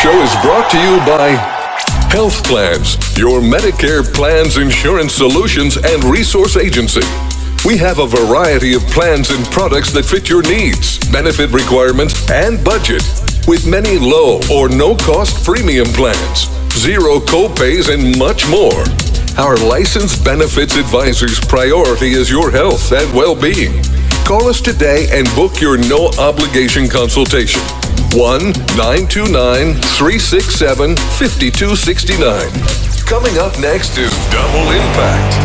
show is brought to you by Health Plans, your Medicare plans, insurance solutions, and resource agency. We have a variety of plans and products that fit your needs, benefit requirements, and budget, with many low or no-cost premium plans, zero co-pays, and much more. Our licensed benefits advisor's priority is your health and well-being. Call us today and book your no-obligation consultation. 1-929-367-5269. Coming up next is Double Impact.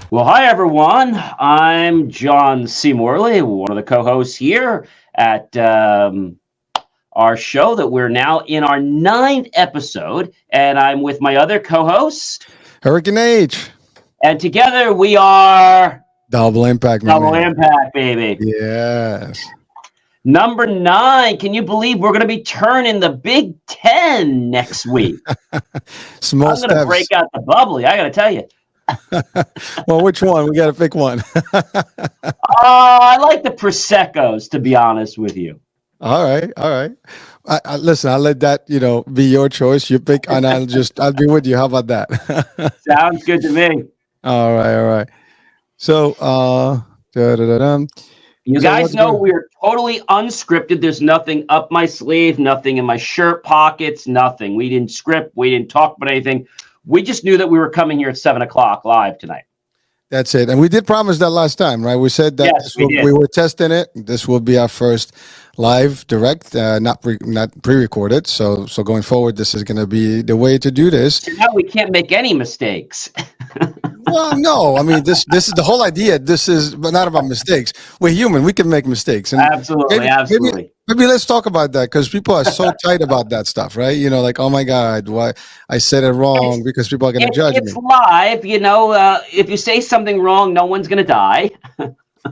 Well, hi, everyone. I'm John C. Morley, one of the co-hosts here at our show that we're now in our 9th episode, and I'm with my other co-host, Hurricaneh. And together we are... Double Impact, Impact, baby. Yes. Number 9. Can you believe we're going to be turning the Big Ten next week? Small I'm going to break out the bubbly, I got to tell you. Well, which one? We got to pick one. I like the Proseccos, to be honest with you. All right. Listen, I'll let that, be your choice. You pick, and I'll be with you. How about that? Sounds good to me. All right. So, you guys know we're totally unscripted. There's nothing up my sleeve, nothing in my shirt pockets, nothing. We didn't script. We didn't talk about anything. We just knew that we were coming here at 7:00 live tonight. That's it. And we did promise that last time, right? We said that yes, we were testing it. This will be our first live direct, not pre-recorded. So going forward, this is going to be the way to do this. So now we can't make any mistakes. Well, no. I mean, this is the whole idea. This is not about mistakes. We're human. We can make mistakes. And absolutely. Maybe let's talk about that, because people are so tight about that stuff, right? Like, oh my God, why I said it wrong, because people are going to judge me. It's live, if you say something wrong, no one's going to die.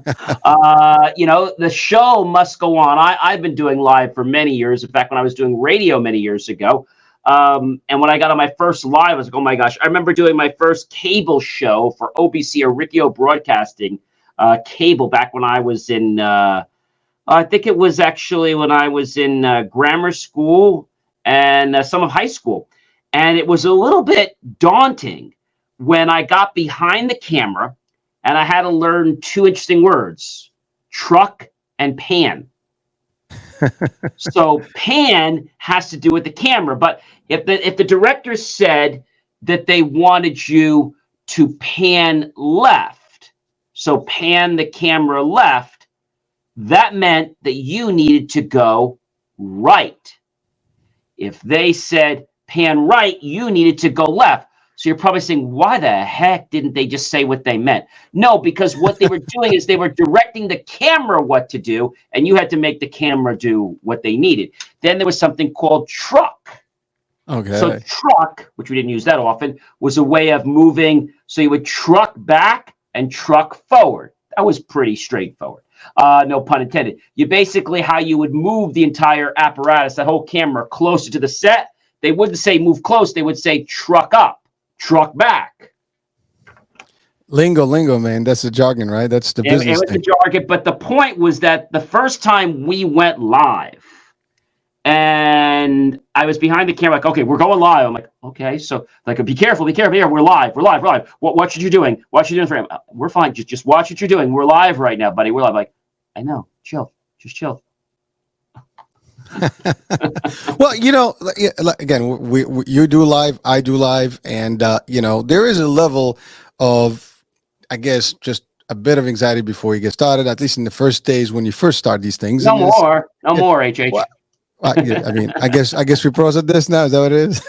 The show must go on. I've been doing live for many years. In fact, when I was doing radio many years ago, and when I got on my first live, I was like, oh my gosh, I remember doing my first cable show for OBC, or Riccio Broadcasting cable, back when I was in, I think it was actually when I was in grammar school and some of high school. And it was a little bit daunting when I got behind the camera and I had to learn 2 interesting words: truck and pan. So pan has to do with the camera, but if the director said that they wanted you to pan left, so pan the camera left, that meant that you needed to go right. If they said pan right, you needed to go left. So you're probably saying, why the heck didn't they just say what they meant? No, because what they were doing is they were directing the camera what to do, and you had to make the camera do what they needed. Then there was something called truck. Okay. So truck, which we didn't use that often, was a way of moving. So you would truck back and truck forward. That was pretty straightforward. No pun intended. You basically, how you would move the entire apparatus, the whole camera, closer to the set. They wouldn't say move close. They would say truck up, truck back. Lingo, man. That's the jargon, right? That's the business. It was the jargon, but the point was that the first time we went live, and I was behind the camera, like, okay, we're going live. I'm like, okay, so like, be careful here. We're live. What should you doing? What should you doing for him? We're fine. Just watch what you're doing. We're live right now, buddy. We're live. Like, I know. Chill. Just chill. Well, again, we you do live, I do live, and there is a level of, I guess, just a bit of anxiety before you get started. At least in the first days when you first start these things. No more, HH. Well, I mean, I guess we pros at this now. Is that what it is?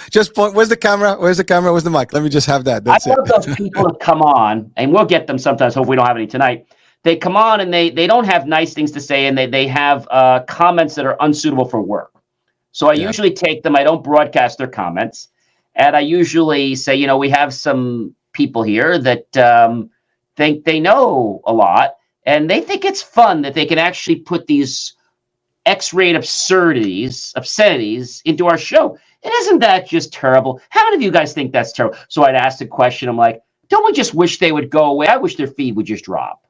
Just point. Where's the camera? Where's the mic? Let me just have that. That's I love those people that come on, and we'll get them sometimes. Hope we don't have any tonight. They come on and they don't have nice things to say, and they have comments that are unsuitable for work. So I usually take them. I don't broadcast their comments, and I usually say, we have some people here that think they know a lot, and they think it's fun that they can actually put these X-rate obscenities into our show. And isn't that just terrible? How many of you guys think that's terrible? So I'd ask the question, I'm like, don't we just wish they would go away? I wish their feed would just drop.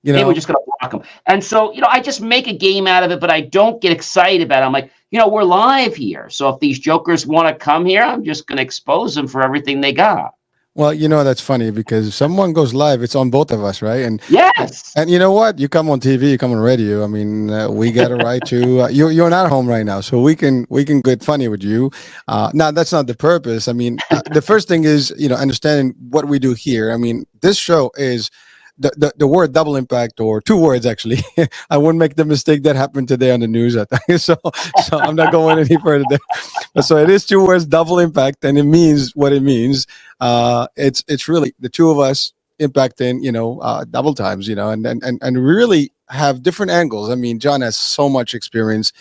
They were just going to block them. And so, I just make a game out of it, but I don't get excited about it. I'm like, we're live here. So if these jokers want to come here, I'm just going to expose them for everything they got. Well, that's funny because if someone goes live, it's on both of us, right? And yes, and you know what? You come on TV, you come on radio. I mean, we got a right to. You're not home right now, so we can get funny with you. Now, that's not the purpose. I mean, the first thing is understanding what we do here. I mean, this show is. The word double impact, or two words actually. I wouldn't make the mistake that happened today on the news. So I'm not going any further there. So it is two words, double impact, and it means what it means. It's really the two of us impacting, double times, and really have different angles. I mean, John has so much experience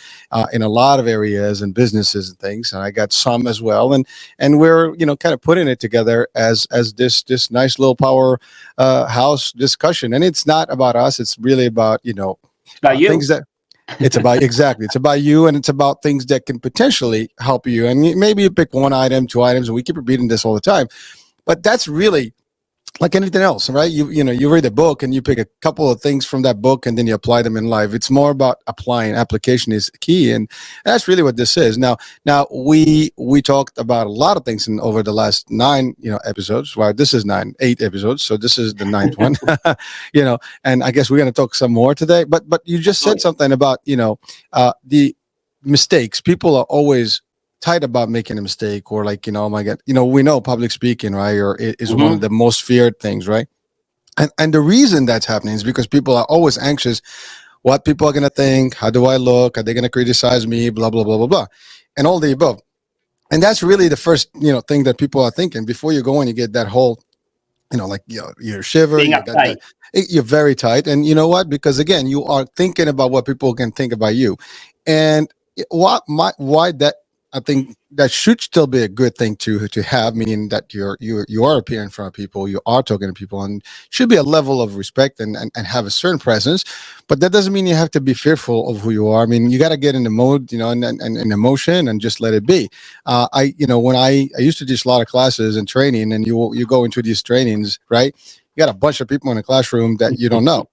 in a lot of areas and businesses and things, and I got some as well. And we're kind of putting it together as this nice little power house discussion. And it's not about us; it's really about about you. Things that. It's about exactly. It's about you, and it's about things that can potentially help you. And maybe you pick one item, two items, and we keep repeating this all the time. But that's really like anything else, right? You read a book and you pick a couple of things from that book and then you apply them in life. It's more about applying. Application is key, and that's really what this is. Now we talked about a lot of things over the last 9 episodes. Well, this is 8 episodes, so this is the 9th one. And I guess we're going to talk some more today. But you just said something about the mistakes. People are always tight about making a mistake, or like, oh my God, we know public speaking, right? Or it is one of the most feared things, right? And the reason that's happening is because people are always anxious. What people are going to think? How do I look? Are they going to criticize me? Blah, blah, blah, blah, blah. And all the above. And that's really the first, thing that people are thinking before you go in, you get that whole, you're shivering. You're very tight. And you know what? Because again, you are thinking about what people can think about you. And why that, I think that should still be a good thing to have, meaning that you are appearing in front of people, you are talking to people, and should be a level of respect and have a certain presence. But that doesn't mean you have to be fearful of who you are. I mean, you got to get in the mode, and emotion, and just let it be. When I used to teach a lot of classes and training, and you go into these trainings, right? You got a bunch of people in the classroom that you don't know.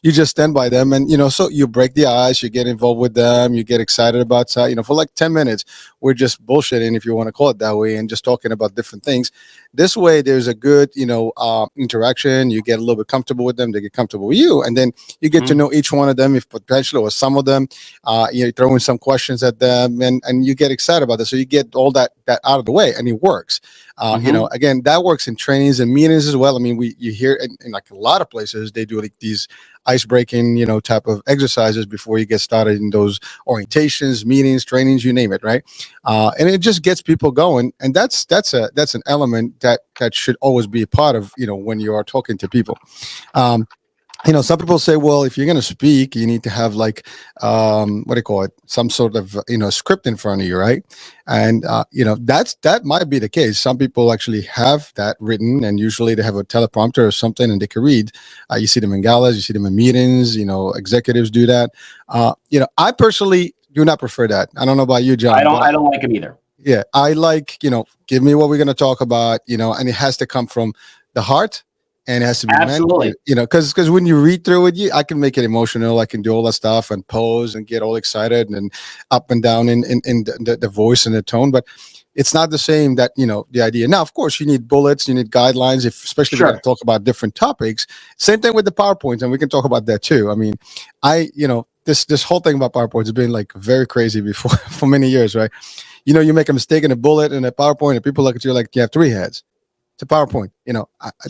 You just stand by them, and so you break the ice, you get involved with them, you get excited about for like 10 minutes we're just bullshitting, if you want to call it that way, and just talking about different things. This way there's a good interaction. You get a little bit comfortable with them, they get comfortable with you, and then you get to know each one of them, if potentially, or some of them. You throw in some questions at them, and you get excited about it, so you get all that out of the way, and it works. Again, that works in trainings and meetings as well. I mean, you hear in like a lot of places they do like these ice-breaking, type of exercises before you get started in those orientations, meetings, trainings, you name it, right? And it just gets people going, and that's an element that should always be a part of when you are talking to people. Some people say, well, if you're going to speak, you need to have like, what do you call it? Some sort of, script in front of you, right? And, that might be the case. Some people actually have that written, and usually they have a teleprompter or something and they can read. You see them in galas, you see them in meetings, executives do that. I personally do not prefer that. I don't know about you, John. I don't like them either. Yeah. I like, give me what we're going to talk about, and it has to come from the heart. And it has to be absolutely meant, because when you read through it, I can make it emotional. I can do all that stuff and pose and get all excited and up and down in the voice and the tone. But it's not the same that, the idea. Now, of course, you need bullets, you need guidelines, especially when you talk about different topics. Same thing with the PowerPoints, and we can talk about that too. I mean, this whole thing about PowerPoints has been like very crazy before for many years, right? You make a mistake in a bullet in a PowerPoint, and people look at you like you have 3 heads. It's a PowerPoint, It's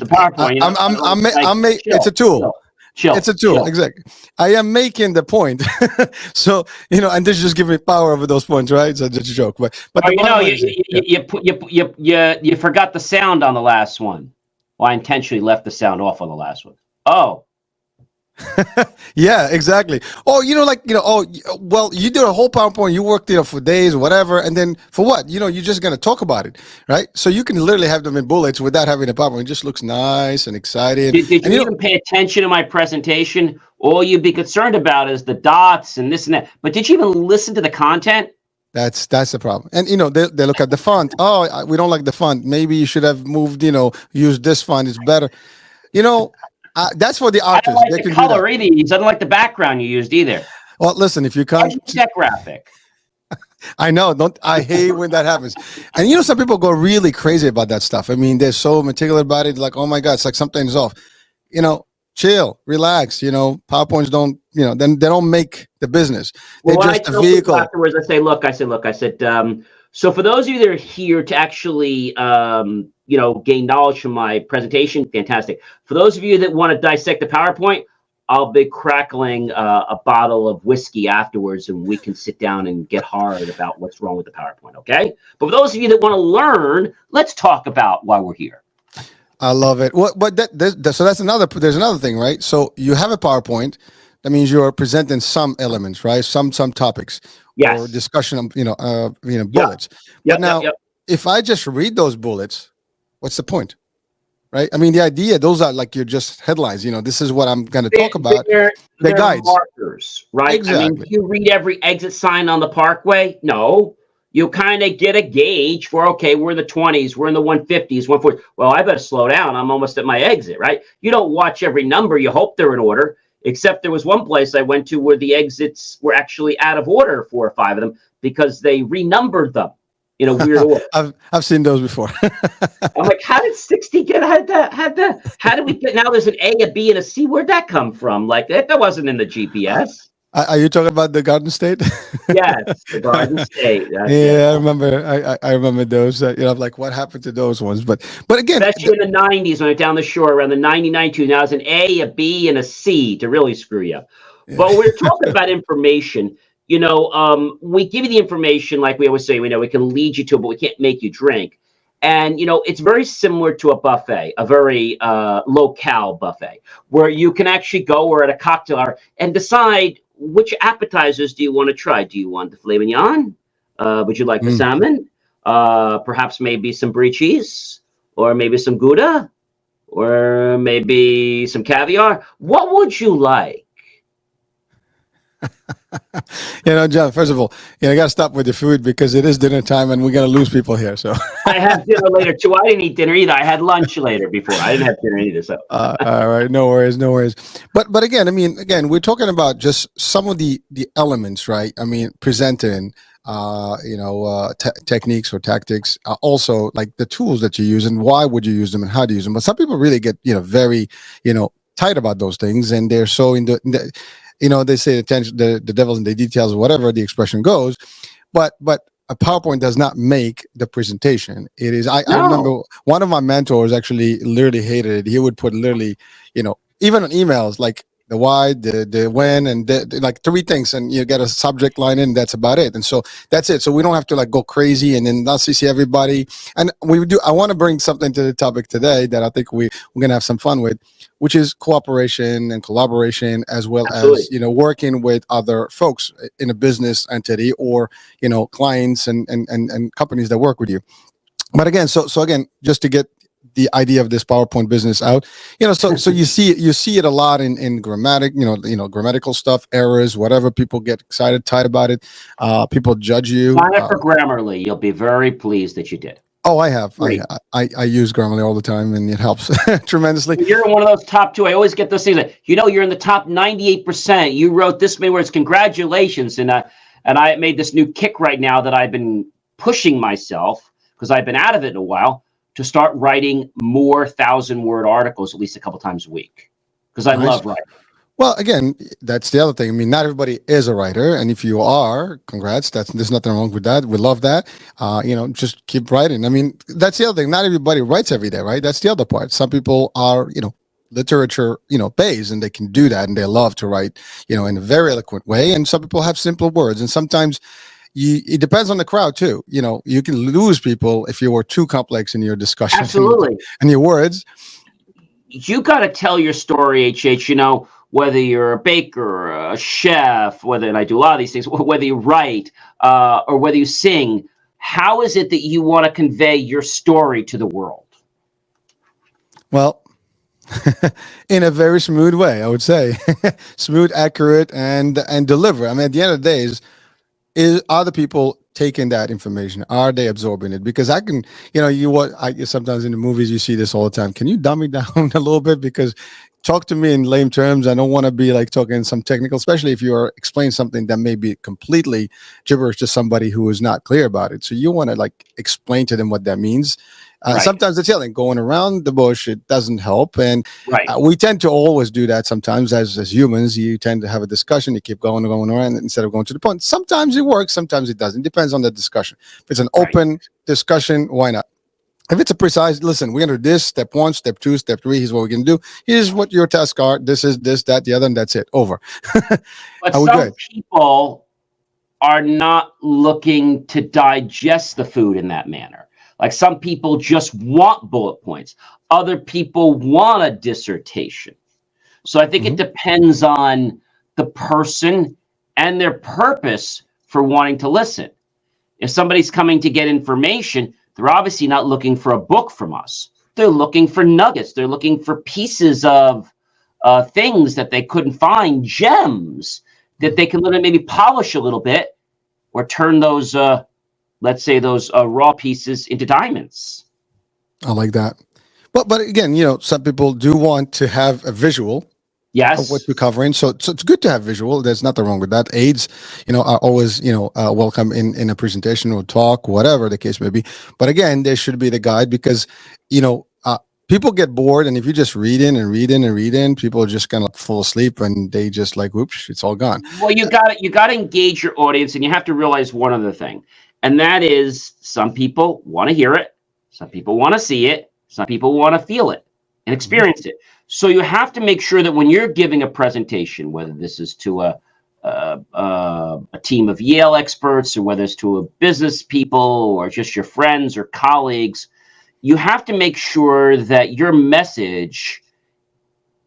a PowerPoint. It's a tool. Chill. It's a tool, exactly. I am making the point, so and this just gives me power over those points, right? So just a joke, but you forgot the sound on the last one. Well, I intentionally left the sound off on the last one. Oh. Yeah, exactly. Oh, well, you did a whole PowerPoint, you worked for days, whatever, and then for what? You're just going to talk about it, right? So you can literally have them in bullets without having a PowerPoint. It just looks nice and exciting. Did you even pay attention to my presentation, All you'd be concerned about is the dots and this and that. But did you even listen to the content? That's the problem. And they look at the font. Oh, we don't like the font. Maybe you should have moved. Use this font. It's better. You know, that's for the I don't artists. like They the can do that. color either. I don't like the background you used either. Well, listen, if you Why'd come, you make that graphic? I know. Don't I hate when that happens? And some people go really crazy about that stuff. I mean, they're so meticulous about it. Like, oh my god, it's like something's off. Chill, relax. PowerPoints don't. Then they don't make the business. They're Well, when I just a tell people vehicle. afterwards, I said, so for those of you that are here to actually, gain knowledge from my presentation, fantastic. For those of you that want to dissect the PowerPoint, I'll be crackling a bottle of whiskey afterwards, and we can sit down and get hard about what's wrong with the PowerPoint, okay? But for those of you that want to learn, let's talk about why we're here. I love it. But so that's another. There's another thing, right? So you have a PowerPoint. That means you're presenting some elements, right? Some topics Yes. or discussion of bullets. Yep, But now, if I just read those bullets, what's the point? Right? I mean, the idea, those are like your just headlines. This is what I'm going to talk about. They're guides. markers, right? Exactly. I mean, do you read every exit sign on the parkway? No. You kind of get a gauge for, okay, we're in the 20s, we're in the 150s, 140s. Well, I better slow down. I'm almost at my exit, right? You don't watch every number. You hope they're in order, except there was one place I went to where the exits were actually out of order, 4 or 5 of them, because they renumbered them in a weird order. I've seen those before. I'm like, how did 60 get? How did we get? Now there's an A, a B, and a C. Where'd that come from? Like that wasn't in the GPS. Are you talking about the Garden State? Yes, the Garden State. Yeah, I remember. I remember those. Like what happened to those ones? But again, especially in the 90s when I went down the shore around the 90-92. Now it's an A, a B, and a C to really screw you. Yeah. But we're talking about information. We give you the information, like we always say. We can lead you to it, but we can't make you drink. And it's very similar to a buffet, a very low-cal buffet, where you can actually go or at a cocktail hour and decide which appetizers do you want to try. Do you want the filet mignon? Would you like the salmon? Perhaps maybe some brie cheese, or maybe some Gouda, or maybe some caviar. What would you like? John, first of all, I got to stop with the food because it is dinner time and we're going to lose people here. So I have dinner later too. I didn't eat dinner either. I had lunch later before. I didn't have dinner either. So all right, no worries. But again, we're talking about just some of the elements, right? I mean, presenting, techniques or tactics, also like the tools that you use and why would you use them and how do you use them. But some people really get very tight about those things, and they're so in the they say the devil's in the details, or whatever the expression goes, but a PowerPoint does not make the presentation. It is. I remember one of my mentors actually literally hated it. He would put literally, even on emails, like the why, the when, and the like 3 things, and you get a subject line in. That's about it. And so that's it. So we don't have to like go crazy and then not see everybody. And we do. I want to bring something to the topic today that I think we're gonna have some fun with, which is cooperation and collaboration, as well as working with other folks in a business entity or clients and companies that work with you. But again, so again, just to get the idea of this PowerPoint business out, so you see it a lot in grammatical stuff, errors, whatever. People get excited, tight about it. People judge you. Sign up for Grammarly. You'll be very pleased that you did. Oh, I have. I use Grammarly all the time, and it helps tremendously. You're one of those top 2. I always get those things that, you're in the top 98%. You wrote this many words. Congratulations. And I made this new kick right now that I've been pushing myself, because I've been out of it in a while, to start writing more 1,000-word articles at least a couple times a week, because I love writing. Well, again, that's the other thing. I mean, not everybody is a writer, and if you are, congrats. There's nothing wrong with that. We love that. Just keep writing. I mean, that's the other thing. Not everybody writes every day, right? That's the other part. Some people are, literature, based, and they can do that, and they love to write, in a very eloquent way. And some people have simple words, and sometimes it depends on the crowd too. You can lose people if you were too complex in your discussion. Absolutely. And your words. You got to tell your story, HH. Whether you're a baker, or a chef, and I do a lot of these things, whether you write or whether you sing, how is it that you want to convey your story to the world? Well, In a very smooth way, I would say. Smooth, accurate, and deliver. I mean, at the end of the day, is are the people taking that information? Are they absorbing it? Because I can, you what I sometimes in the movies you see this all the time. Can you dumb it down a little bit? Because talk to me in lame terms. I don't want to be like talking some technical, especially if you are explaining something that may be completely gibberish to somebody who is not clear about it. So you want to like explain to them what that means. Right. Sometimes it's yelling, going around the bush. It doesn't help, and Right. we tend to always do that. Sometimes, as humans, you tend to have a discussion. You keep going around instead of going to the point. Sometimes it works. Sometimes it doesn't. Depends on the discussion. If it's an Right. open discussion, why not? If it's a precise, listen, we're gonna do this, step one, step two, step three. Here's what we're gonna do. Here's what your tasks are. This is this, that, the other, and that's it. Over. But Are we some good? people are not looking to digest the food in that manner. Like some people just want bullet points. Other people want a dissertation. So I think it Mhm. depends on the person and their purpose for wanting to listen. If somebody's coming to get information, they're obviously not looking for a book from us. They're looking for nuggets. They're looking for pieces of things that they couldn't find, gems that they can literally maybe polish a little bit or turn those, let's say, those raw pieces into diamonds. I like that. But again, some people do want to have a visual of what Yes, you're covering. So it's good to have visual. There's nothing wrong with that. Aids, are always, welcome in a presentation or talk, whatever the case may be. But again, there should be the guide because, people get bored. And if you just read in and read in and read in, people are just going to fall asleep and they just like, whoops, it's all gone. well, you got to engage your audience, and you have to realize one other thing, and that is some people want to hear it, some people want to see it, some people want to feel it and Mhm. experience it. So you have to make sure that when you're giving a presentation, whether this is to a team of Yale experts or whether it's to a business people or just your friends or colleagues, you have to make sure that your message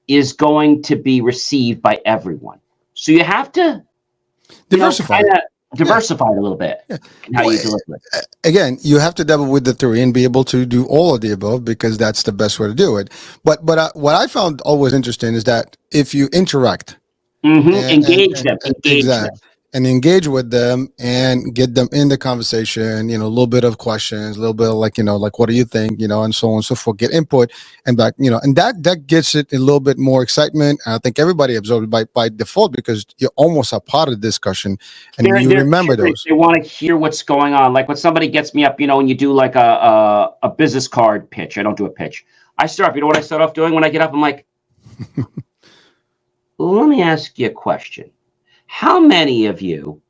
is going to be received by everyone. So you have to, Diversify. kind of Yeah. diversify it a little bit Yeah. in how Well, you deliver it. again, you have to dabble with the three and be able to do all of the above because that's the best way to do it. But what I found always interesting is that if you interact Engage them. Engage them. exact and engage with them and get them in the conversation, a little bit of questions, a little bit of like, like what do you think, and so on and so forth, get input and back, and that gets it a little bit more excitement. And I think everybody absorbs it by default because you're almost a part of the discussion and you They're remember curious. those. They want to hear what's going on. Like when somebody gets me up, and you do like a business card pitch. I don't do a pitch. I start. You know what I start off doing when I get up? I'm like, let me ask you a question. How many of you?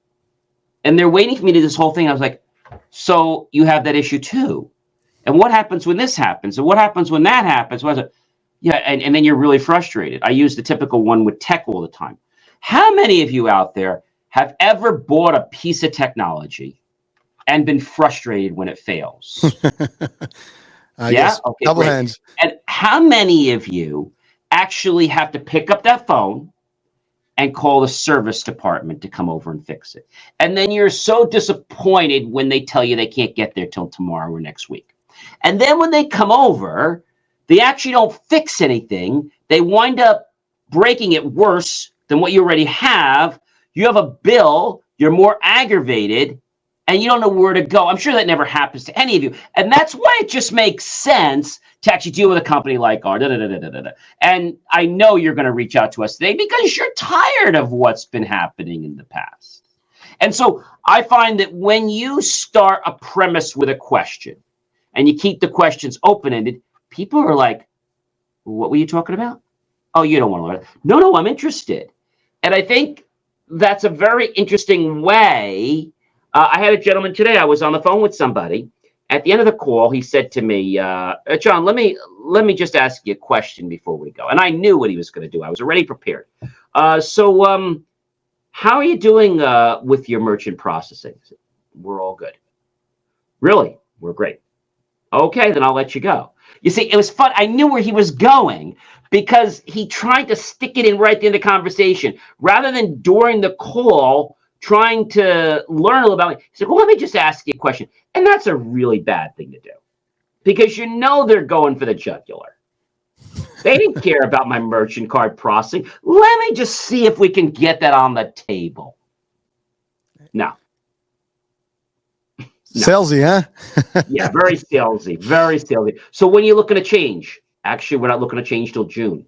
And they're waiting for me to do this whole thing. I was like, so you have that issue too. And what happens when this happens? And what happens when that happens? Was it? Yeah, and then you're really frustrated. I use the typical one with tech all the time. How many of you out there have ever bought a piece of technology and been frustrated when it fails? I Yeah? guess Okay, double great. hands. And how many of you actually have to pick up that phone and call the service department to come over and fix it? And then you're so disappointed when they tell you they can't get there till tomorrow or next week. And then when they come over, they actually don't fix anything. They wind up breaking it worse than what you already have. You have a bill, you're more aggravated, and you don't know where to go. I'm sure that never happens to any of you. And that's why it just makes sense to actually deal with a company like ours. And I know you're going to reach out to us today because you're tired of what's been happening in the past. And so I find that when you start a premise with a question and you keep the questions open-ended, people are like, what were you talking about? Oh, you don't want to learn. No, I'm interested. And I think that's a very interesting way. I had a gentleman today. I was on the phone with somebody. At the end of the call, he said to me, "John, let me just ask you a question before we go." And I knew what he was going to do. I was already prepared. So, how are you doing with your merchant processing? I said, we're all good. Really? We're great. Okay, then I'll let you go. You see, it was fun. I knew where he was going because he tried to stick it in right in the conversation rather than during the call trying to learn a little about it. He said, well, let me just ask you a question. And that's a really bad thing to do because they're going for the jugular. They didn't care about my merchant card processing. Let me just see if we can get that on the table. No. Salesy, huh? Yeah, very salesy, very salesy. So when are you looking to change? Actually, we're not looking to change till June.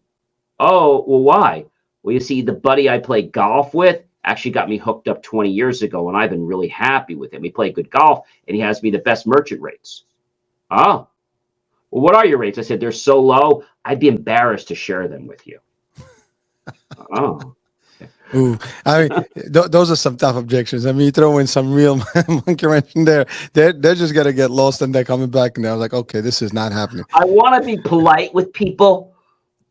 Oh, well, why? Well, you see, the buddy I play golf with actually got me hooked up 20 years ago, and I've been really happy with him. We play good golf, and he has me the best merchant rates. Oh, well, what are your rates? I said, they're so low, I'd be embarrassed to share them with you. Oh. Ooh, I mean, those are some tough objections. I mean, you throw in some real monkey wrench in there. They're just gonna get lost, and they're coming back, and they're like, okay, this is not happening. I want to be polite with people,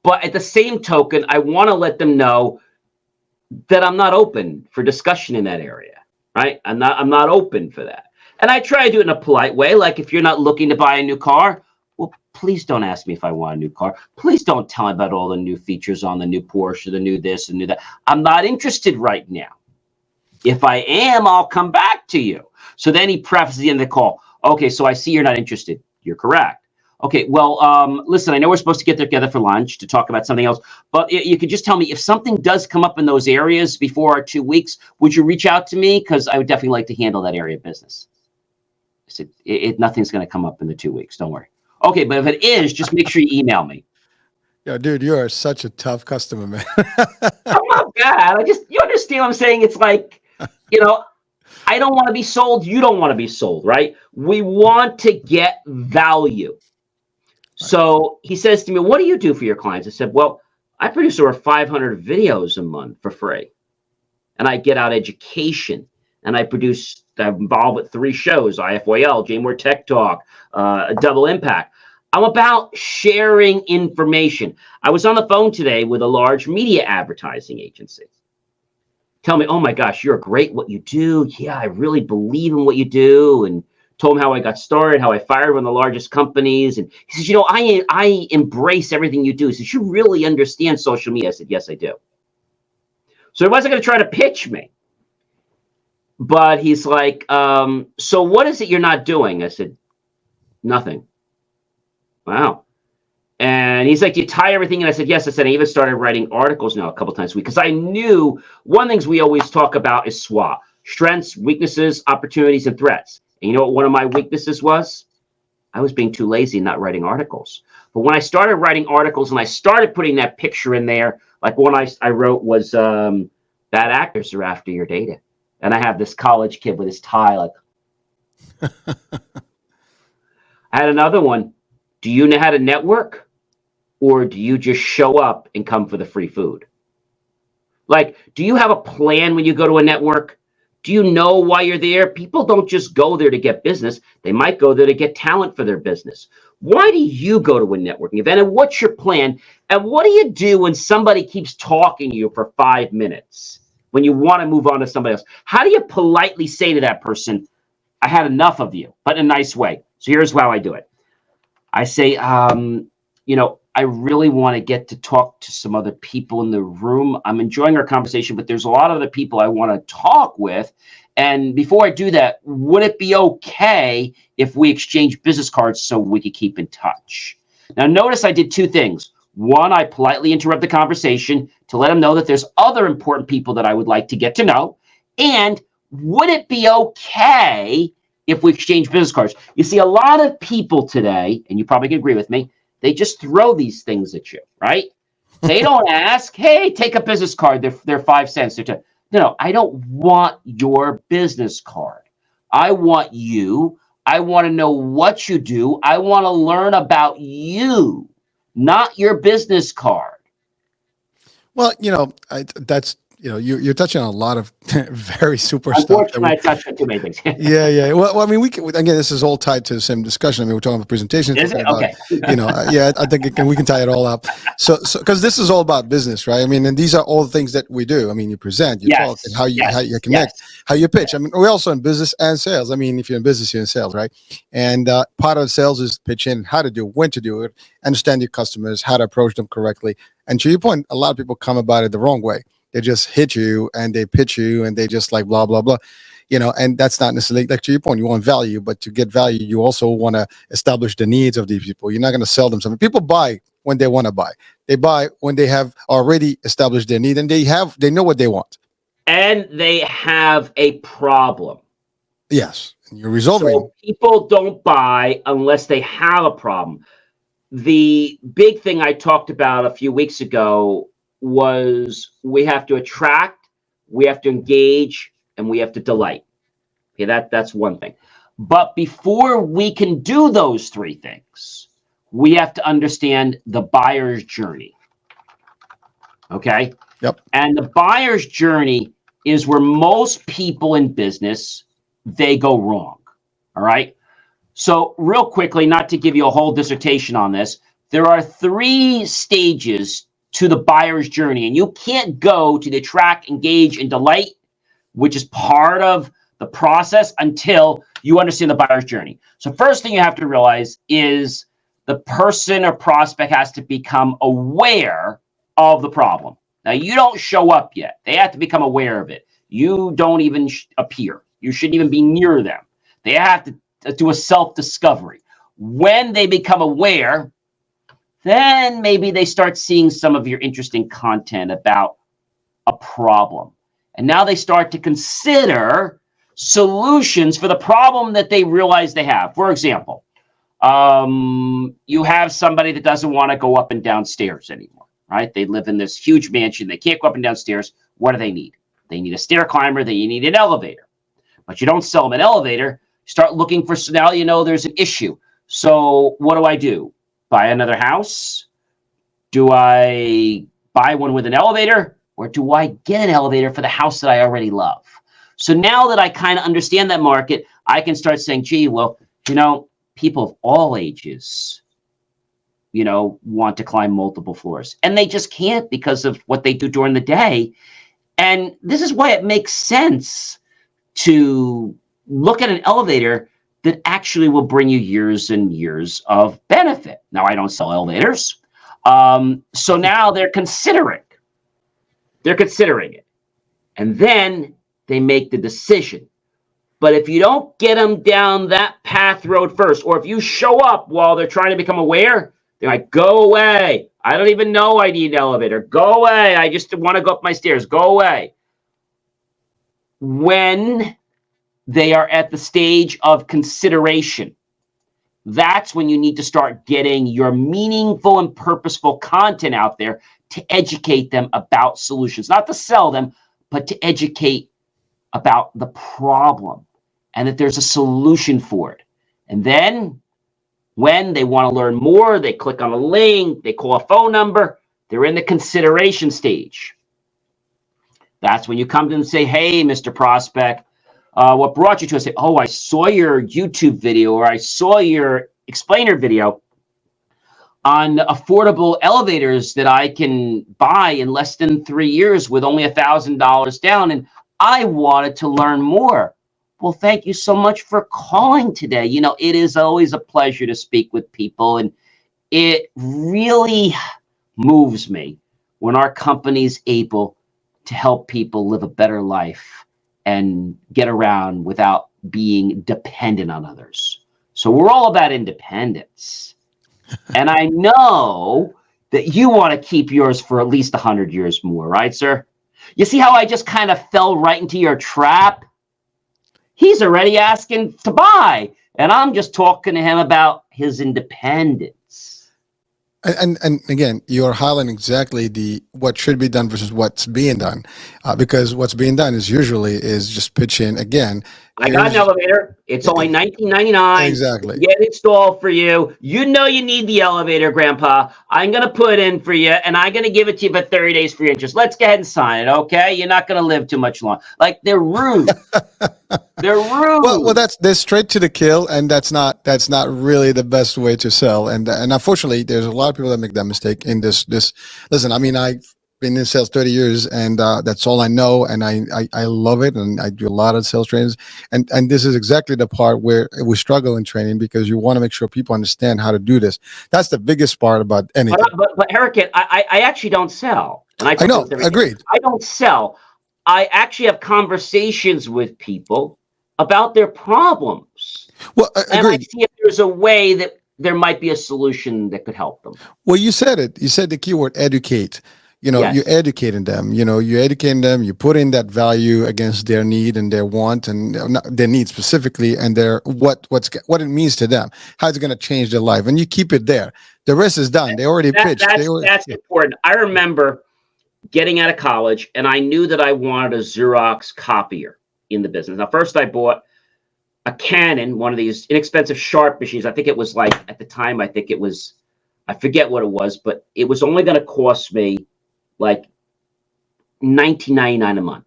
but at the same token, I want to let them know that I'm not open for discussion in that area, right? I'm not open for that. And I try to do it in a polite way. Like if you're not looking to buy a new car, well, please don't ask me if I want a new car. Please don't tell me about all the new features on the new Porsche, the new this and new that. I'm not interested right now. If I am, I'll come back to you. So then he prefaces the end of the call. Okay, so I see you're not interested. You're correct. Okay, well, listen, I know we're supposed to get together for lunch to talk about something else, but you could just tell me if something does come up in those areas before our 2 weeks, would you reach out to me? Because I would definitely like to handle that area of business. I said, nothing's going to come up in the 2 weeks. Don't worry. Okay, but if it is, just make sure you email me. Yo, dude, you are such a tough customer, man. I'm not bad. You understand what I'm saying? It's like, I don't want to be sold. You don't want to be sold, right? We want to get value. So he says to me, what do you do for your clients? I said, well, I produce over 500 videos a month for free. And I get out education. And I'm involved with 3 shows, IFYL, JMore Tech Talk, Double Impact. I'm about sharing information. I was on the phone today with a large media advertising agency. Tell me, oh my gosh, you're great what you do. Yeah, I really believe in what you do. And told him how I got started, how I fired one of the largest companies. And he says, I embrace everything you do. He says, you really understand social media. I said, yes, I do. So he wasn't going to try to pitch me. But he's like, so what is it you're not doing? I said, nothing. Wow. And he's like, you tie everything in? I said, yes. I said, I even started writing articles now a couple times a week because I knew one of the things we always talk about is SWOT, strengths, weaknesses, opportunities, and threats. And you know what one of my weaknesses was? I was being too lazy not writing articles. But when I started writing articles and I started putting that picture in there, like one I wrote was bad actors are after your data. And I have this college kid with his tie like. I had another one. Do you know how to network? Or do you just show up and come for the free food? Like, do you have a plan when you go to a network? Do you know why you're there? People don't just go there to get business. They might go there to get talent for their business. Why do you go to a networking event? And what's your plan? And what do you do when somebody keeps talking to you for 5 minutes? When you want to move on to somebody else? How do you politely say to that person, I had enough of you, but in a nice way? So here's how I do it. I say, I really want to get to talk to some other people in the room. I'm enjoying our conversation, but there's a lot of other people I want to talk with. And before I do that, would it be okay if we exchange business cards so we could keep in touch? Now, notice I did 2 things. One, I politely interrupt the conversation to let them know that there's other important people that I would like to get to know. And would it be okay if we exchange business cards? You see, a lot of people today, and you probably can agree with me, they just throw these things at you, right? They don't ask, hey, take a business card. They're 5 cents. No, I don't want your business card. I want you. I want to know what you do. I want to learn about you, not your business card. Well, that's you're touching on a lot of very super stuff. Unfortunately, I touched on too many things. Yeah. Well, I mean, we can, again, this is all tied to the same discussion. I mean, we're talking about presentations. Is it? Okay. I think we can tie it all up. So because this is all about business, right? I mean, and these are all the things that we do. I mean, you present, you talk, and how you connect, how you pitch. I mean, we're also in business and sales. I mean, if you're in business, you're in sales, right? And part of sales is pitching, how to do, when to do it, understand your customers, how to approach them correctly. And to your point, a lot of people come about it the wrong way. They just hit you and they pitch you and they just like blah, blah, blah, and that's not necessarily, like to your point, you want value, but to get value, you also want to establish the needs of these people. You're not going to sell them something. People buy when they want to buy. They buy when they have already established their need and they know what they want. And they have a problem. Yes, and you're resolving. So people don't buy unless they have a problem. The big thing I talked about a few weeks ago was we have to attract, we have to engage, and we have to delight. Okay, that's one thing. But before we can do those three things, we have to understand the buyer's journey. Okay? Yep. And the buyer's journey is where most people in business, they go wrong. All right? So real quickly, not to give you a whole dissertation on this, there are 3 stages to the buyer's journey, and you can't go to the attract, engage, and delight, which is part of the process, until you understand the buyer's journey. So first thing you have to realize is the person or prospect has to become aware of the problem. Now, you don't show up yet. They have to become aware of it. You don't even appear. You shouldn't even be near them. They have to do a self-discovery. When they become aware, then maybe they start seeing some of your interesting content about a problem. And now they start to consider solutions for the problem that they realize they have. For example, you have somebody that doesn't want to go up and down stairs anymore, right? They live in this huge mansion. They can't go up and down stairs. What do they need? They need a stair climber. They need an elevator. But you don't sell them an elevator. Start looking for, so now you know there's an issue. So what do? Buy another house? Do I buy one with an elevator? Or do I get an elevator for the house that I already love? So now that I kind of understand that market, I can start saying, gee, well, people of all ages, want to climb multiple floors. And they just can't because of what they do during the day. And this is why it makes sense to look at an elevator that actually will bring you years and years of benefit. Now, I don't sell elevators. So now they're considering it. And then they make the decision. But if you don't get them down that path road first, or if you show up while they're trying to become aware, they're like, go away. I don't even know I need an elevator. Go away. I just want to go up my stairs. Go away. When they are at the stage of consideration, that's when you need to start getting your meaningful and purposeful content out there to educate them about solutions, not to sell them, but to educate about the problem and that there's a solution for it. And then when they want to learn more, they click on a link, they call a phone number, they're in the consideration stage. That's when you come to them and say, hey, Mr. Prospect, what brought you to us? Say, oh, I saw your YouTube video, or I saw your explainer video on affordable elevators that I can buy in less than 3 years with only $1,000 down. And I wanted to learn more. Well, thank you so much for calling today. It is always a pleasure to speak with people. And it really moves me when our company's able to help people live a better life and get around without being dependent on others. So we're all about independence. And I know that you want to keep yours for at least 100 years more, right, sir? You see how I just kind of fell right into your trap? He's already asking to buy, and I'm just talking to him about his independence. And again, you're highlighting exactly what should be done versus what's being done, because what's being done is just pitching again. I got an elevator. It's only $19.99. Exactly. Get it installed for you. You need the elevator, Grandpa. I'm going to put it in for you, and I'm going to give it to you for 30 days free interest. Let's go ahead and sign it, okay? You're not going to live too much long. Like, they're rude. They're rude. Well, they're straight to the kill, and that's not really the best way to sell. And unfortunately, there's a lot of people that make that mistake in this. Listen, I mean, I've been in sales 30 years, and that's all I know, and I love it, and I do a lot of sales trainings, and this is exactly the part where we struggle in training, because you want to make sure people understand how to do this. That's the biggest part about anything. But Hurricane, I actually don't sell. And I know, agreed. I don't sell. I actually have conversations with people about their problems. Well, and I see if there's a way that there might be a solution that could help them. Well, you said it. You said the keyword educate. Yes. You're educating them. You're educating them. You put in that value against their need and their want, and not their need specifically, and their what it means to them, how it's going to change their life, and you keep it there. The rest is done. They already pitched. That's important. I remember getting out of college, and I knew that I wanted a Xerox copier in the business. Now, first I bought a Canon, one of these inexpensive Sharp machines. I think it was like, at the time, I forget what it was, but it was only going to cost me like $19.99 a month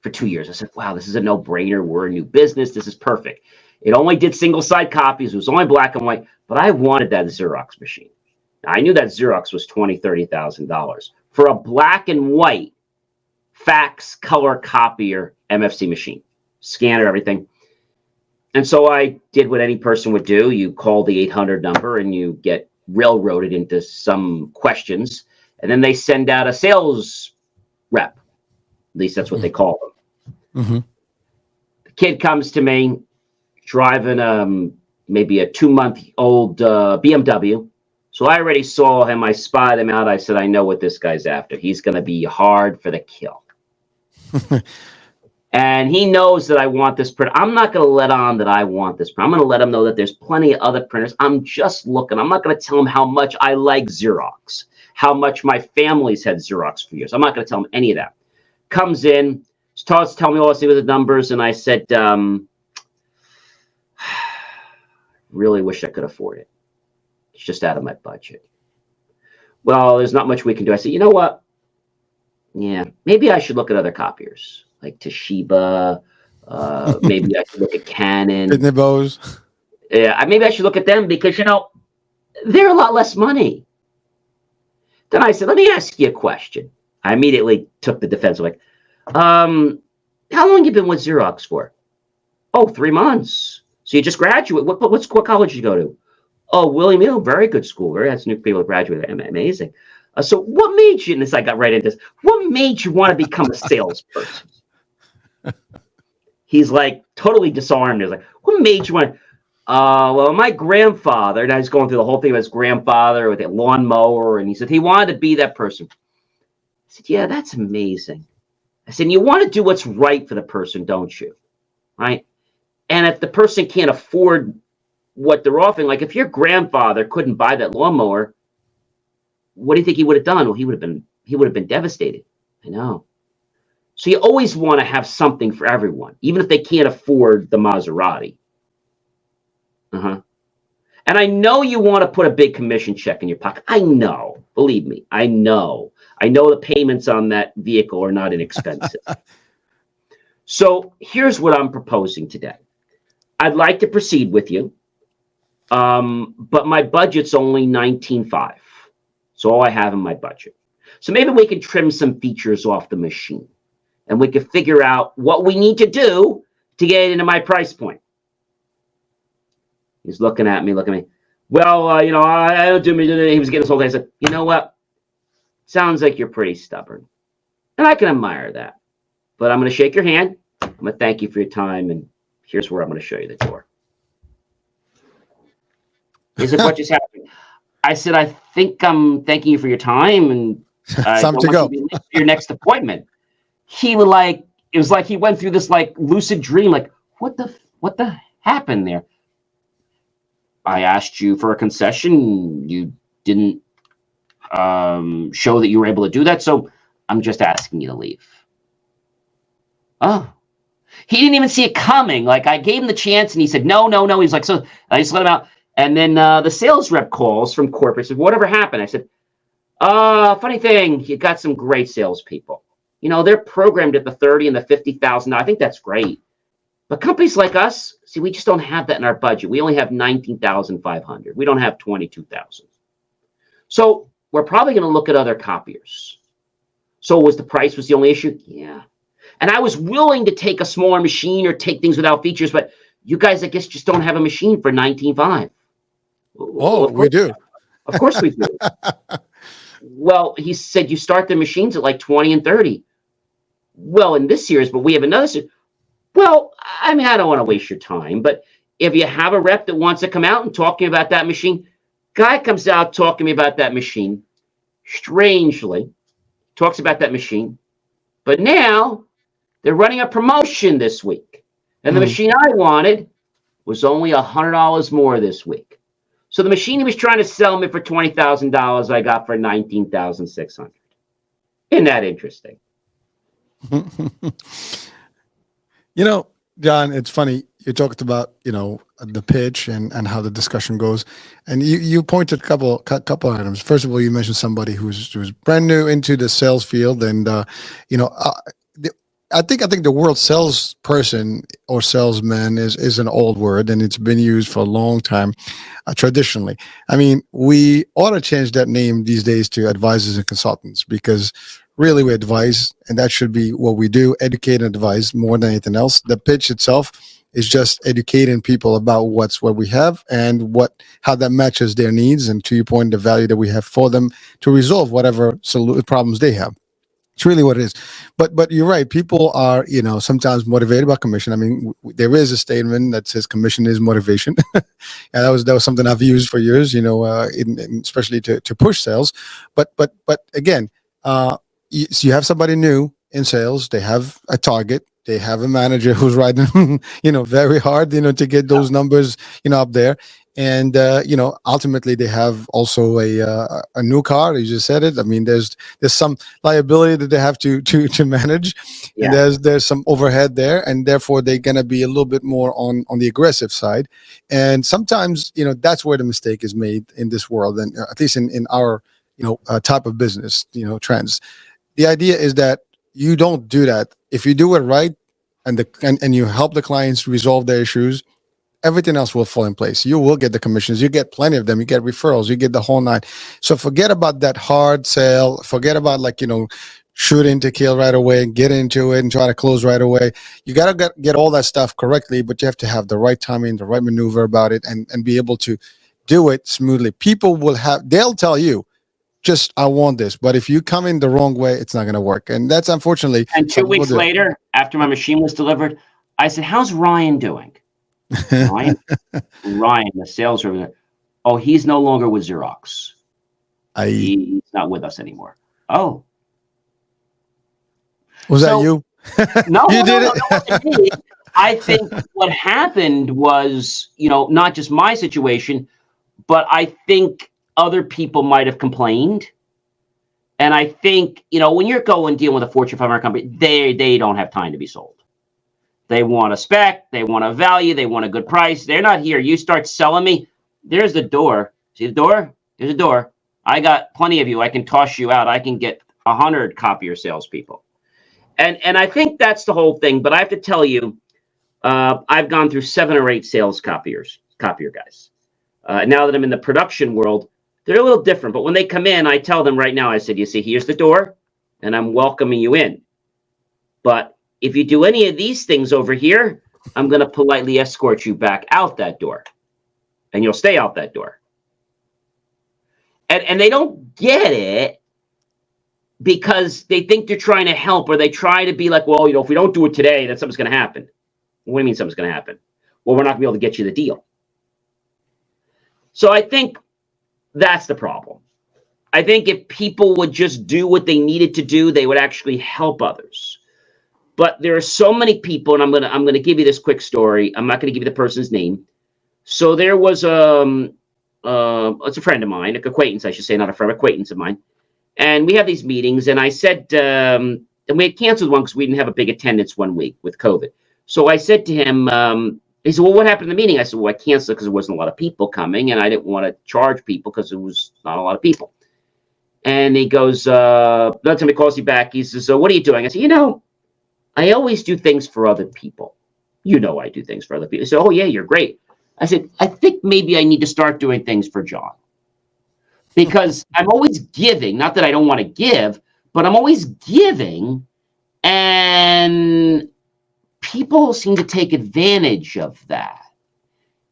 for 2 years. I said, wow, this is a no-brainer. We're a new business. This is perfect. It only did single-side copies. It was only black and white, but I wanted that Xerox machine. Now, I knew that Xerox was $20,000, $30,000 for a black and white fax color copier MFC machine, scanner, everything. And so I did what any person would do. You call the 800 number and you get railroaded into some questions. And then they send out a sales rep. At least that's what they call them. Mm-hmm. The kid comes to me driving maybe a 2-month-old BMW. So I already saw him. I spied him out. I said, I know what this guy's after. He's going to be hard for the kill. And he knows that I want this printer. I'm not going to let on that I want this printer. I'm going to let him know that there's plenty of other printers. I'm just looking. I'm not going to tell him how much I like Xerox, how much my family's had Xerox for years. I'm not going to tell him any of that. Comes in, starts telling me all this with the numbers, and I said, really wish I could afford it. It's just out of my budget. Well, there's not much we can do. I said, you know what? Yeah, maybe I should look at other copiers, like Toshiba. Maybe I should look at Canon. Nibos. Yeah, maybe I should look at them because, they're a lot less money. Then I said, let me ask you a question. I immediately took the defensive, like, how long you been with Xerox for? Oh, 3 months. So you just graduated. What college did you go to? Oh, William Hill, very good school. That's new people graduated. Amazing. So what made you, and this I got right into this, what made you want to become a salesperson? He's like totally disarmed. He's like, what made you want to, well, my grandfather, and I was going through the whole thing of his grandfather with a lawnmower, and he said he wanted to be that person. I said, yeah, that's amazing. I said, you want to do what's right for the person, don't you? Right? And if the person can't afford what they're offering, like if your grandfather couldn't buy that lawnmower, what do you think he would have done? Well, he would have been devastated. I know. So you always want to have something for everyone, even if they can't afford the Maserati. And I know you want to put a big commission check in your pocket. I know. Believe me, I know. I know the payments on that vehicle are not inexpensive. So here's what I'm proposing today. I'd like to proceed with you, but my budget's only $19,500. It's all I have in my budget. So maybe we can trim some features off the machine, and we can figure out what we need to do to get into my price point. He's looking at me. Well, I don't do me. He was getting this whole thing. I said, you know what? Sounds like you're pretty stubborn, and I can admire that. But I'm going to shake your hand. I'm going to thank you for your time, and here's where I'm going to show you the door. He said, what just happened? I said, I think I'm thanking you for your time, and I Time don't to want go. you to be late for your next appointment. He was like, it was like he went through this like lucid dream, like what the happened there? I asked you for a concession. You didn't show that you were able to do that, so I'm just asking you to leave. Oh. He didn't even see it coming. Like I gave him the chance, and he said, no. He's like, so I just let him out. And then the sales rep calls from corporate, said, whatever happened? I said, funny thing, you got some great salespeople. They're programmed at the 30 and the 50,000. I think that's great. But companies like us, see, we just don't have that in our budget. We only have 19,500. We don't have 22,000. So we're probably going to look at other copiers. So was the price was the only issue? Yeah. And I was willing to take a smaller machine or take things without features, but you guys, I guess, just don't have a machine for 19,500. Oh, we do. Of course we do. Well, he said you start the machines at like 20 and 30. Well, in this series, but we have another series. Well, I mean, I don't want to waste your time, but if you have a rep that wants to come out and talk to me about that machine, guy comes out talking to me about that machine, strangely, talks about that machine, but now they're running a promotion this week. And the Mm. machine I wanted was only $100 more this week. So the machine he was trying to sell me for $20,000, I got for $19,600. Isn't that interesting? You know, John, it's funny. You talked about, the pitch and how the discussion goes. And you pointed a couple items. First of all, you mentioned somebody who's brand new into the sales field. And, you know, the, I think the word salesperson or salesman is an old word, and it's been used for a long time, traditionally. I mean, we ought to change that name these days to advisors and consultants, because really we advise, and that should be what we do: educate and advise more than anything else. The pitch itself is just educating people about what we have and how that matches their needs, and, to your point, the value that we have for them to resolve whatever problems they have. It's really what it is. But you're right. People are, sometimes motivated by commission. I mean, there is a statement that says commission is motivation. And that was something I've used for years, especially to push sales. But again, so you have somebody new in sales. They have a target. They have a manager who's riding, very hard, to get those numbers, up there. And ultimately they have also a new car. You just said it. I mean, there's some liability that they have to manage, Yeah. and there's some overhead there, and therefore they're gonna be a little bit more on the aggressive side. And sometimes that's where the mistake is made in this world, and at least in our type of business trends. The idea is that you don't do that. If you do it right, and you help the clients resolve their issues, everything else will fall in place. You will get the commissions. You get plenty of them. You get referrals. You get the whole nine. So forget about that hard sale. Forget about shooting to kill right away and get into it and try to close right away. You got to get all that stuff correctly, but you have to have the right timing, the right maneuver about it, and be able to do it smoothly. People they'll tell you, just, I want this. But if you come in the wrong way, it's not going to work. And that's, unfortunately, And 2 weeks later, after my machine was delivered, I said, "How's Ryan doing?" Ryan, the sales representative. Oh, he's no longer with Xerox. He's not with us anymore. Oh, was that you? No, You did no, it? no, it wasn't me. I think what happened was, not just my situation, but I think other people might have complained. And I think, when you're going dealing with a Fortune 500 company, they don't have time to be sold. They want a spec, they want a value, they want a good price. They're not here. You start selling me, there's the door. See the door? There's a door. I got plenty of you. I can toss you out. I can get 100 copier salespeople. And I think that's the whole thing. But I have to tell you, I've gone through 7 or 8 sales copier guys. Now that I'm in the production world, they're a little different. But when they come in, I tell them right now, I said, you see, here's the door, and I'm welcoming you in. But if you do any of these things over here, I'm going to politely escort you back out that door, and you'll stay out that door. And they don't get it because they think they're trying to help, or they try to be like, well, if we don't do it today, then something's going to happen. What do you mean something's going to happen? Well, we're not going to be able to get you the deal. So I think that's the problem. I think if people would just do what they needed to do, they would actually help others. But there are so many people, and I'm gonna give you this quick story. I'm not going to give you the person's name. So there was it's a friend of mine, an acquaintance, I should say, not a friend, acquaintance of mine. And we have these meetings, and I said, and we had canceled one because we didn't have a big attendance one week with COVID. So I said to him, he said, well, what happened in the meeting? I said, well, I canceled because there wasn't a lot of people coming, and I didn't want to charge people because there was not a lot of people. And he goes, another time he calls me back, he says, so what are you doing? I said, I always do things for other people. I do things for other people. He said, oh, yeah, you're great. I said, I think maybe I need to start doing things for John. Because I'm always giving, not that I don't want to give, but I'm always giving, and people seem to take advantage of that.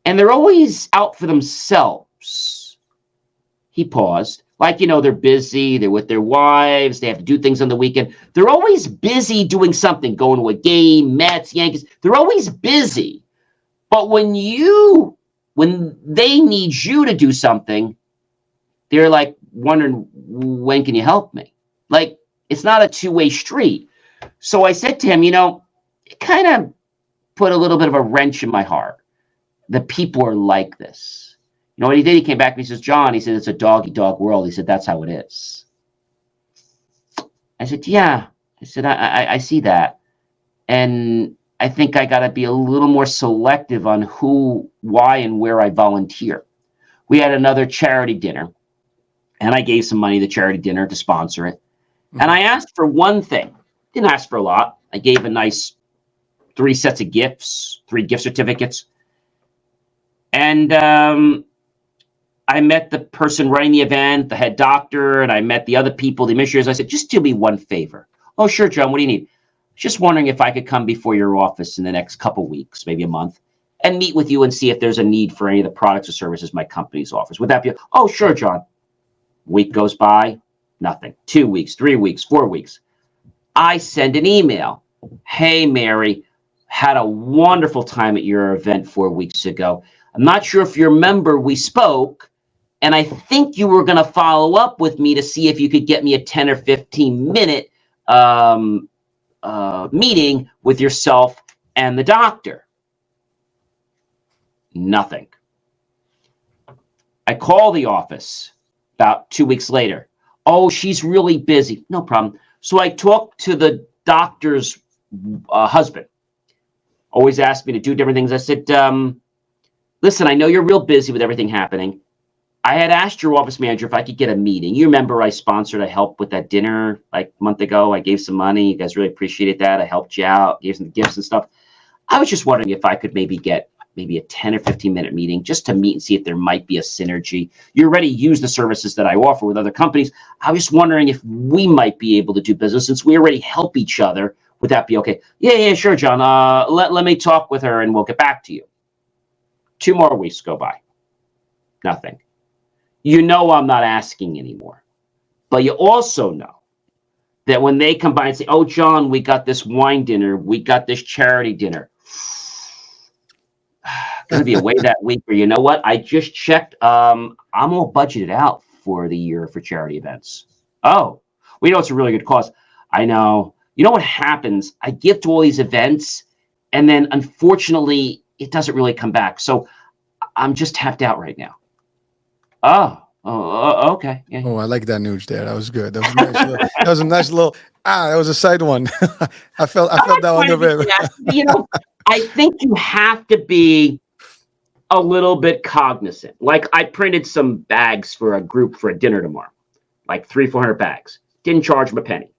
And they're always out for themselves. He paused. Like, they're busy, they're with their wives, they have to do things on the weekend. They're always busy doing something, going to a game, Mets, Yankees. They're always busy. But when they need you to do something, they're like wondering, when can you help me? Like, it's not a two-way street. So I said to him, it kind of put a little bit of a wrench in my heart. The people are like this. You know what he did? He came back and he says, John, he said, it's a dog-eat-dog world. He said, that's how it is. I said, yeah. I said, I see that. And I think I got to be a little more selective on who, why, and where I volunteer. We had another charity dinner, and I gave some money to the charity dinner to sponsor it. Mm-hmm. And I asked for one thing. Didn't ask for a lot. I gave a nice 3 sets of gifts, 3 gift certificates. And I met the person running the event, the head doctor, and I met the other people, the administrators. I said, just do me one favor. Oh, sure, John, what do you need? Just wondering if I could come before your office in the next couple weeks, maybe a month, and meet with you and see if there's a need for any of the products or services my company's offers. Would that be? Oh, sure, John. Week goes by, nothing. 2 weeks, 3 weeks, 4 weeks. I send an email. Hey, Mary, had a wonderful time at your event 4 weeks ago. I'm not sure if you remember, we spoke, and I think you were going to follow up with me to see if you could get me a 10 or 15 minute meeting with yourself and the doctor. Nothing. I call the office about 2 weeks later. Oh, she's really busy. No problem. So I talked to the doctor's husband. Always asked me to do different things. I said, listen, I know you're real busy with everything happening. I had asked your office manager if I could get a meeting. You remember I sponsored a help with that dinner like a month ago. I gave some money. You guys really appreciated that. I helped you out, gave some gifts and stuff. I was just wondering if I could maybe get a 10 or 15 minute meeting just to meet and see if there might be a synergy. You already use the services that I offer with other companies. I was wondering if we might be able to do business since we already help each other. Would that be okay? Yeah, sure, John. Let me talk with her and we'll get back to you. 2 more weeks go by. Nothing. You know I'm not asking anymore. But you also know that when they come by and say, oh, John, we got this wine dinner. We got this charity dinner. Going to be away that week. Or you know what? I just checked. I'm all budgeted out for the year for charity events. Oh, we know it's a really good cause. I know. You know what happens? I give to all these events, and then unfortunately, it doesn't really come back. So I'm just tapped out right now. Oh, okay. Yeah. Oh, I like that news there. That was good. That was a nice little, that was a side one. I felt that one a bit. I think you have to be a little bit cognizant. Like I printed some bags for a group for a dinner tomorrow, like 300-400 bags. Didn't charge them a penny.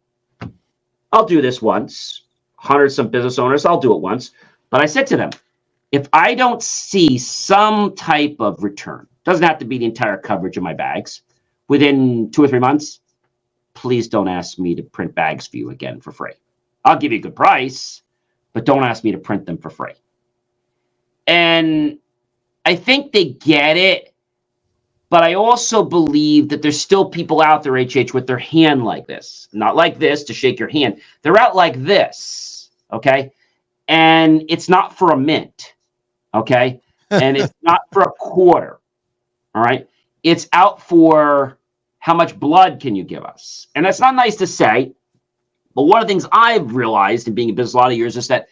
I'll do this once. 100 some business owners, I'll do it once. But I said to them, if I don't see some type of return, doesn't have to be the entire coverage of my bags, within 2 or 3 months, please don't ask me to print bags for you again for free. I'll give you a good price, but don't ask me to print them for free. And I think they get it, but I also believe that there's still people out there, HH, with their hand like this. Not like this to shake your hand. They're out like this, okay? And it's not for a mint, okay? And it's not for a quarter, all right? It's out for how much blood can you give us? And that's not nice to say, but one of the things I've realized in being in business a lot of years is that,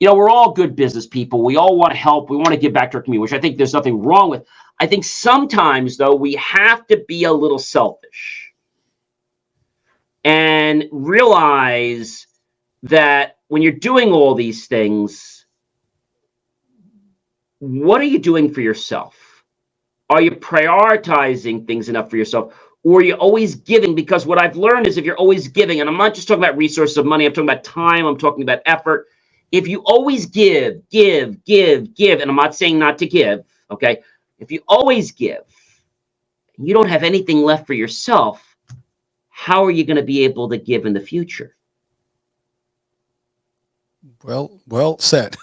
we're all good business people. We all want to help. We want to give back to our community, which I think there's nothing wrong with. I think sometimes, though, we have to be a little selfish and realize that when you're doing all these things, what are you doing for yourself? Are you prioritizing things enough for yourself? Or are you always giving? Because what I've learned is if you're always giving, and I'm not just talking about resources of money, I'm talking about time, I'm talking about effort. If you always give, and I'm not saying not to give, okay? If you always give, you don't have anything left for yourself, how are you going to be able to give in the future? Well said.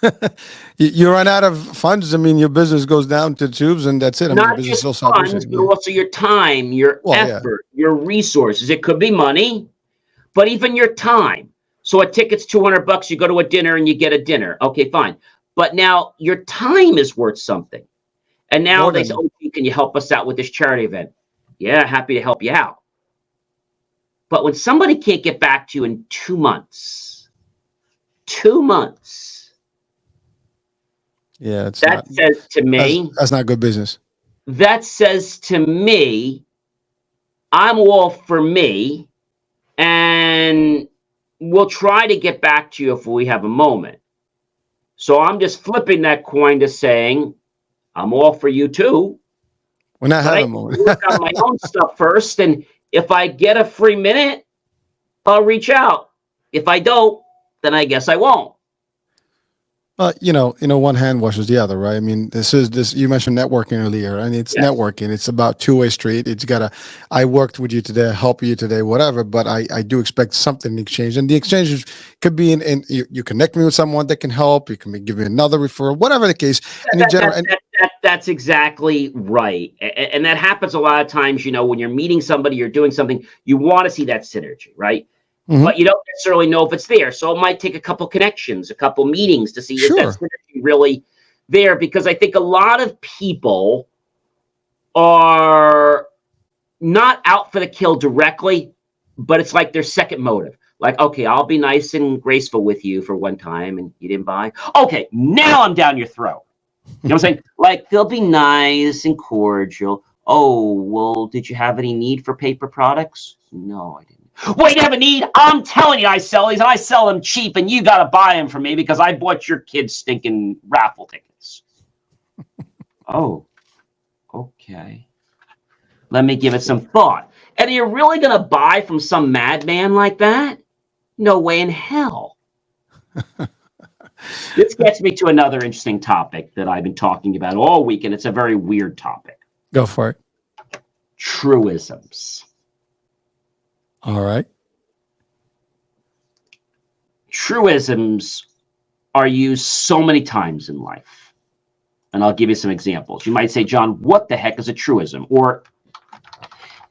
You run out of funds. I mean, your business goes down to tubes, and that's it. Not just funds, but also your time, your effort, your resources. It could be money, but even your time. So a ticket's $200. You go to a dinner and you get a dinner. Okay, fine. but now your time is worth something. And now More they say, than oh, can you help us out with this charity event? Yeah, happy to help you out. But when somebody can't get back to you in 2 months, 2 months, yeah, it's that not says to me, that's not good business. that says to me, I'm all for me, and we'll try to get back to you if we have a moment. So I'm just flipping that coin to saying, I'm all for you too, When I but have I a need to moment. work on my own stuff first. And if I get a free minute, I'll reach out. If I don't, then I guess I won't. One hand washes the other, right? I mean, this. You mentioned networking earlier, and it's Yes. networking. It's about two-way street. It's gotta. I worked with you today, help you today, whatever. But I do expect something in exchange, and the exchange could be in you connect me with someone that can help. You can give me another referral, whatever the case. And in general, and That's exactly right. And that happens a lot of times, when you're meeting somebody, you're doing something, you want to see that synergy, right? mhm, But you don't necessarily know if it's there. So it might take a couple connections, a couple meetings to see is that sure, synergy really there? Because I think a lot of people are not out for the kill directly, but it's like their second motive. Like, okay, I'll be nice and graceful with you for one time and you didn't buy. Okay, now I'm down your throat. You know what I'm saying? Like, they'll be nice and cordial. Oh, well, did you have any need for paper products? No, I didn't. Well, you have a need? I'm telling you, I sell these and I sell them cheap, and you got to buy them from me because I bought your kids' stinking raffle tickets. Oh, okay. Let me give it some thought. And you're really going to buy from some madman like that? No way in hell. This gets me to another interesting topic that I've been talking about all week, and it's a very weird topic. go for it. Truisms. All right. Truisms are used so many times in life. And I'll give you some examples. You might say, John, what the heck is a truism? Or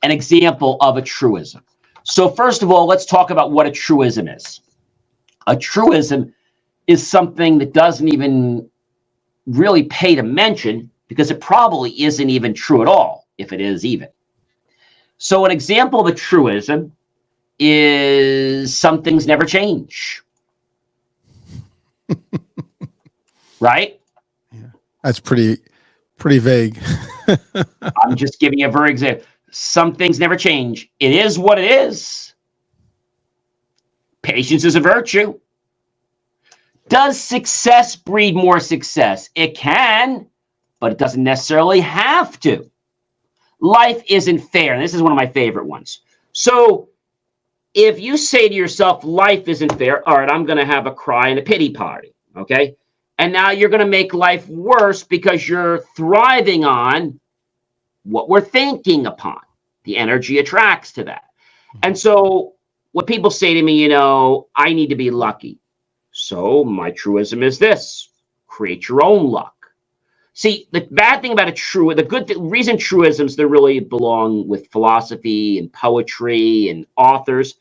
an example of a truism. So first of all, let's talk about what a truism is. A truism is something that doesn't even really pay to mention because it probably isn't even true at all, if it is even. So an example of a truism is some things never change. Right? Yeah, that's pretty vague. I'm just giving you a very example. Some things never change. It is what it is. Patience is a virtue. Does success breed more success? It can, but it doesn't necessarily have to. Life isn't fair. And this is one of my favorite ones. So if you say to yourself, life isn't fair, all right, I'm going to have a cry and a pity party. Okay. And now you're going to make life worse because you're thriving on what we're thinking upon. The energy attracts to that. And so when people say to me, I need to be lucky. So my truism is this: create your own luck. See, the bad thing about reason truisms, they really belong with philosophy and poetry and authors.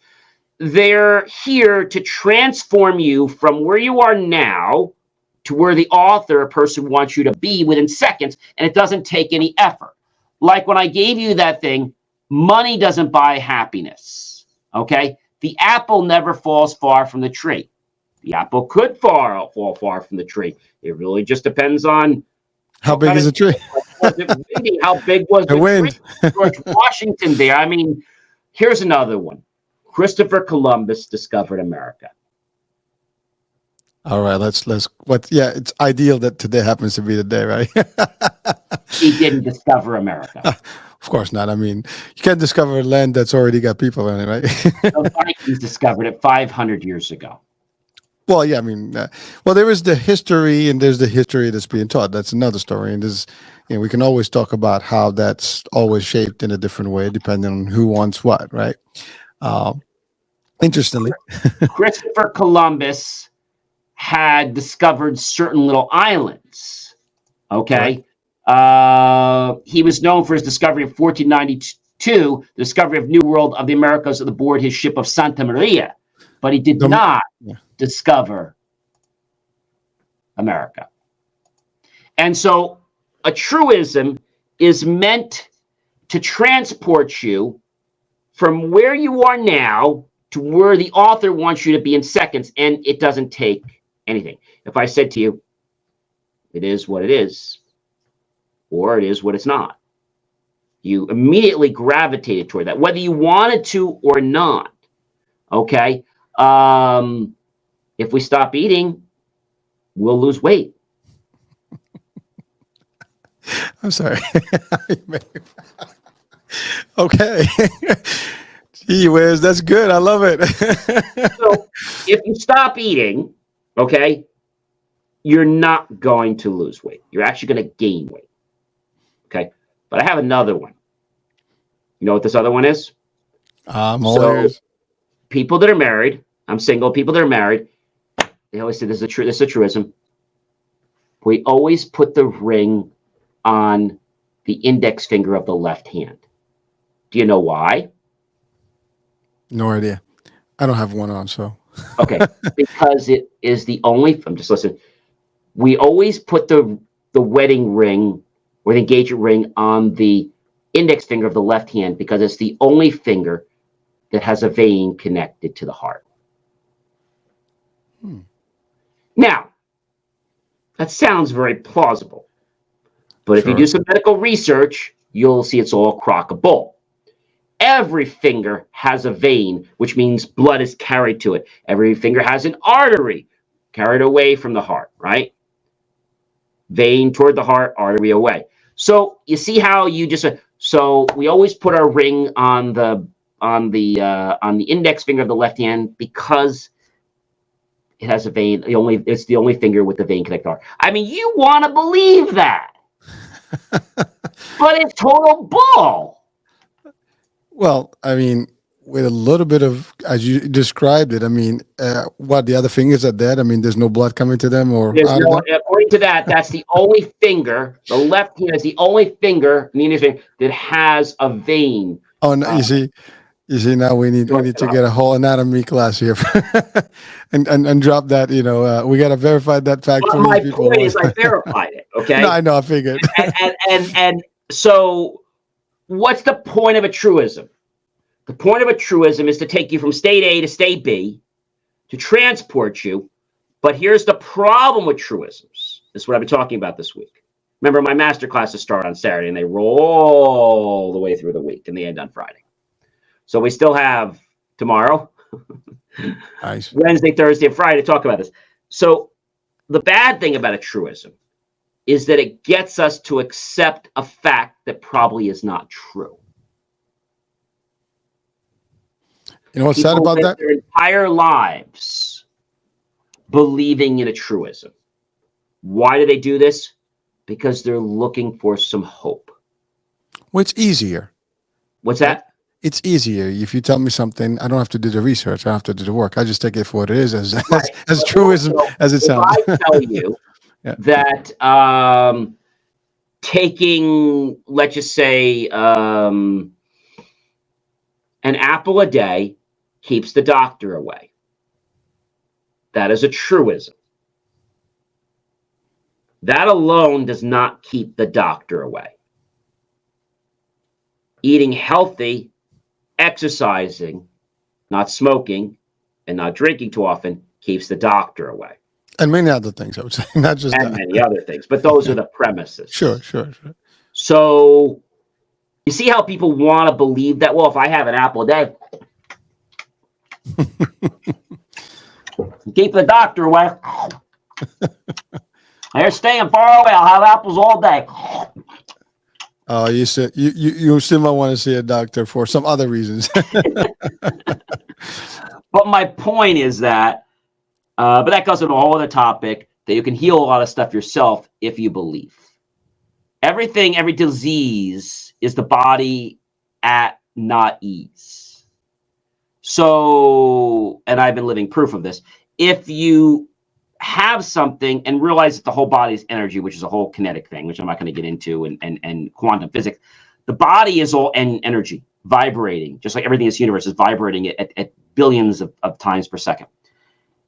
They're here to transform you from where you are now to where the author, a person, wants you to be within seconds, and it doesn't take any effort. Like when I gave you that thing, money doesn't buy happiness. Okay? The apple never falls far from the tree. The apple could fall far from the tree. It really just depends on How big is the tree? was it windy? How big was The the tree? wind. George Washington there. I mean, here's another one. Christopher Columbus discovered America. All right, let's yeah, it's ideal that today happens to be the day, right? He didn't discover America. Of course not. I mean, you can't discover land that's already got people in it, right? The Vikings discovered it 500 years ago. Well, yeah, I mean, there is the history, and there's the history that's being taught. That's another story, and we can always talk about how that's always shaped in a different way depending on who wants what, right? Interestingly, Christopher Columbus had discovered certain little islands. Okay. He was known for his discovery of 1492, the discovery of New World of the Americas aboard his ship of Santa Maria. But he did not discover America. And so a truism is meant to transport you from where you are now to where the author wants you to be in seconds, and it doesn't take anything. If I said to you, it is what it is, or it is what it's not, you immediately gravitated toward that, whether you wanted to or not. Okay? If we stop eating, we'll lose weight. I'm sorry. Okay. Gee whiz, that's good. I love it. So if you stop eating, okay, you're not going to lose weight. You're actually going to gain weight. Okay? But I have another one. You know what this other one is? I'm all So ears. people that are married, I'm single, people that are married, they always say this is a truism. We always put the ring on the index finger of the left hand. Do you know why? No idea. I don't have one on, so. Okay, because it is the only. I'm just listening. We always put the wedding ring or the engagement ring on the index finger of the left hand because it's the only finger that has a vein connected to the heart. Now, that sounds very plausible, but if you do some medical research, you'll see it's all crock of bull. Every finger has a vein, which means blood is carried to it. Every finger has an artery carried away from the heart, right? Vein toward the heart, artery away. So you see how you just so we always put our ring on the index finger of the left hand because it has a vein. It's the only finger with the vein connected heart. I mean, you want to believe that, but it's total bull. Well, I mean, with a little bit of, as you described it, I mean, what, the other fingers are dead? I mean, there's no blood coming to them or There's out of no, them? according to that, that's the only finger. The left hand is the only finger, the index finger, that has a vein. Oh, no, you see, now we need to get a whole anatomy class here, and drop that. We got to verify that fact But for these my people. point is, I verified it. Okay. No, I know, I figured. and so, what's the point of a truism? The point of a truism is to take you from state A to state B, to transport you. But here's the problem with truisms. This is what I've been talking about this week. Remember, my master classes start on Saturday and they roll all the way through the week and they end on Friday. So we still have tomorrow, Nice. Wednesday, Thursday, and Friday to talk about this. So the bad thing about a truism is that it gets us to accept a fact that probably is not true. You know what's sad People about live that? their entire lives believing in a truism. Why do they do this? Because they're looking for some hope. Well, it's easier. What's that? It's easier if you tell me something. I don't have to do the research. I don't have to do the work. I just take it for what it is, as truism as it sounds. If I tell you Yeah. that taking, let's just say, an apple a day keeps the doctor away, that is a truism. That alone does not keep the doctor away. Eating healthy, exercising, not smoking, and not drinking too often keeps the doctor away. And many other things, I would say, not just And that. many other things, but those are the premises. Sure. So you see how people want to believe that, well, if I have an apple a day, keep the doctor away. They're staying far away. I'll have apples all day. Oh, you said you still might want to see a doctor for some other reasons. But my point is that, but that goes into a whole other topic, that you can heal a lot of stuff yourself if you believe. Every disease is the body at not ease. So, and I've been living proof of this. If you have something and realize that the whole body is energy, which is a whole kinetic thing, which I'm not going to get into, and quantum physics, the body is all energy, vibrating, just like everything in this universe is vibrating at billions of times per second.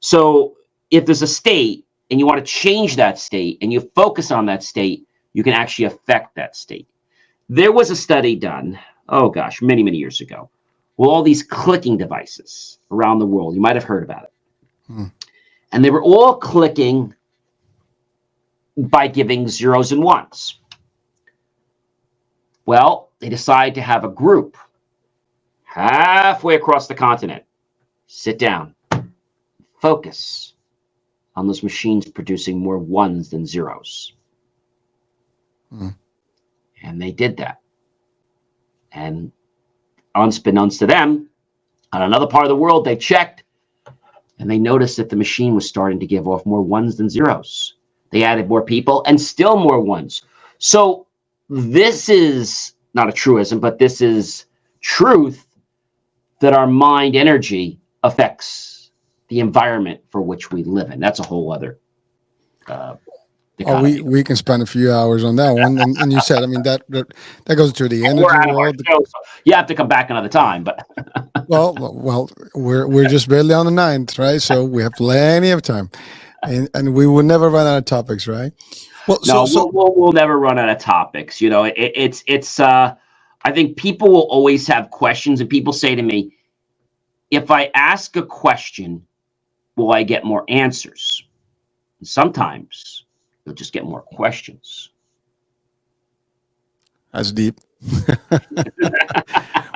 So if there's a state and you want to change that state and you focus on that state, you can actually affect that state. There was a study done, oh gosh, many, many years ago, with all these clicking devices around the world. You might have heard about it. And they were all clicking by giving zeros and ones. Well, they decided to have a group halfway across the continent sit down, focus on those machines producing more ones than zeros. And they did that. And unbeknownst to them, on another part of the world, they checked and they noticed that the machine was starting to give off more ones than zeros. They added more people and still more ones. So this is not a truism, but this is truth that our mind energy affects the environment for which we live in. That's a whole other we can spend a few hours on that one. And you said, I mean, that goes to the energy world. Show, so you have to come back another time, but well, we're just barely on the 9th, right? So we have plenty of time, and we will never run out of topics, right? Well, no, we'll never run out of topics. You know, it's I think people will always have questions, and people say to me, if I ask a question, will I get more answers? And sometimes you'll just get more questions. That's deep.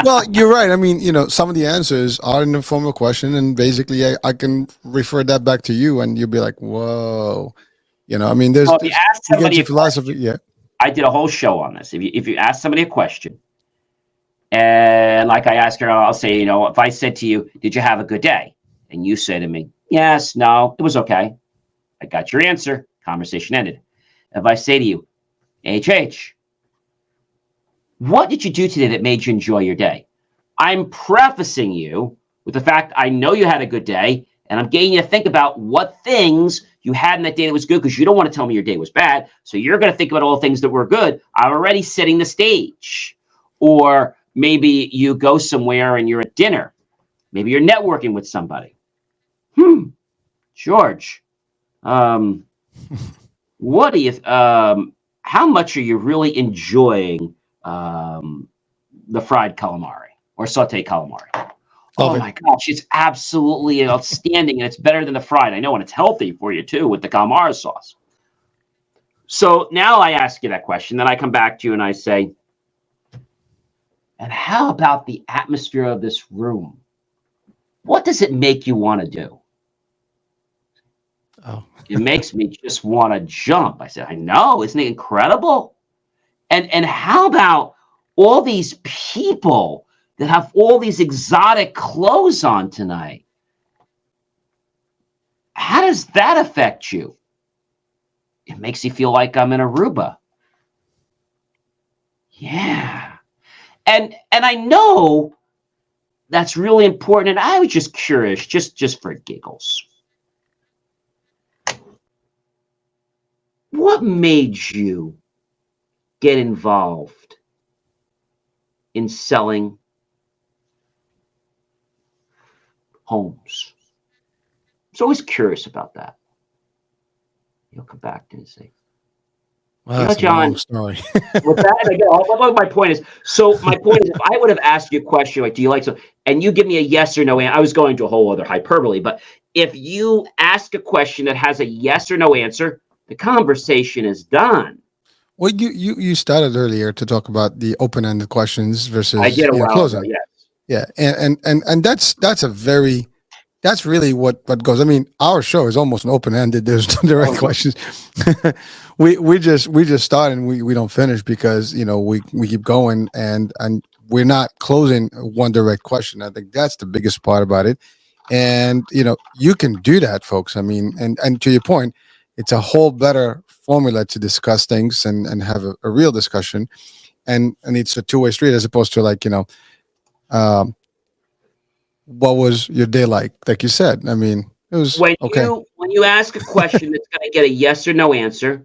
Well, you're right. I mean, some of the answers are in the form of a question, and basically I can refer that back to you, and you'll be like, whoa. I mean, there's if you ask somebody a philosophy. Question, I did a whole show on this. If you ask somebody a question, and like I ask her, I'll say, if I said to you, did you have a good day? And you say to me, yes, no, it was okay. I got your answer. Conversation ended. If I say to you, HH, what did you do today that made you enjoy your day? I'm prefacing you with the fact I know you had a good day, and I'm getting you to think about what things you had in that day that was good, because you don't want to tell me your day was bad. So you're going to think about all the things that were good. I'm already setting the stage. Or maybe you go somewhere and you're at dinner. Maybe you're networking with somebody. George, what do you? How much are you really enjoying the fried calamari or sauteed calamari? Oh my gosh, it's absolutely outstanding, and it's better than the fried. I know, and it's healthy for you too with the calamari sauce. So now I ask you that question, then I come back to you and I say, and how about the atmosphere of this room? What does it make you want to do? Oh. It makes me just want to jump. I said, I know, isn't it incredible? And how about all these people that have all these exotic clothes on tonight? How does that affect you? It makes you feel like I'm in Aruba. Yeah. And I know that's really important. And I was just curious, just for giggles. What made you get involved in selling homes? I was always curious about that. You'll come back to me and say, well, that's John, a long story. with that, again, my point is, if I would have asked you a question like, do you like so, and you give me a yes or no answer, I was going to a whole other hyperbole, but if you ask a question that has a yes or no answer, the conversation is done. Well, you started earlier to talk about the open-ended questions versus I did a while closing. ago, yes. Yeah, and that's really what goes. I mean, our show is almost an open-ended. There's no direct questions. we just start and we don't finish because we keep going and we're not closing one direct question. I think that's the biggest part about it. And you can do that, folks. I mean, and to your point, it's a whole better formula to discuss things and have a real discussion, and it's a two-way street as opposed to like what was your day like you said. I mean, it was okay. When you ask a question that's going to get a yes or no answer,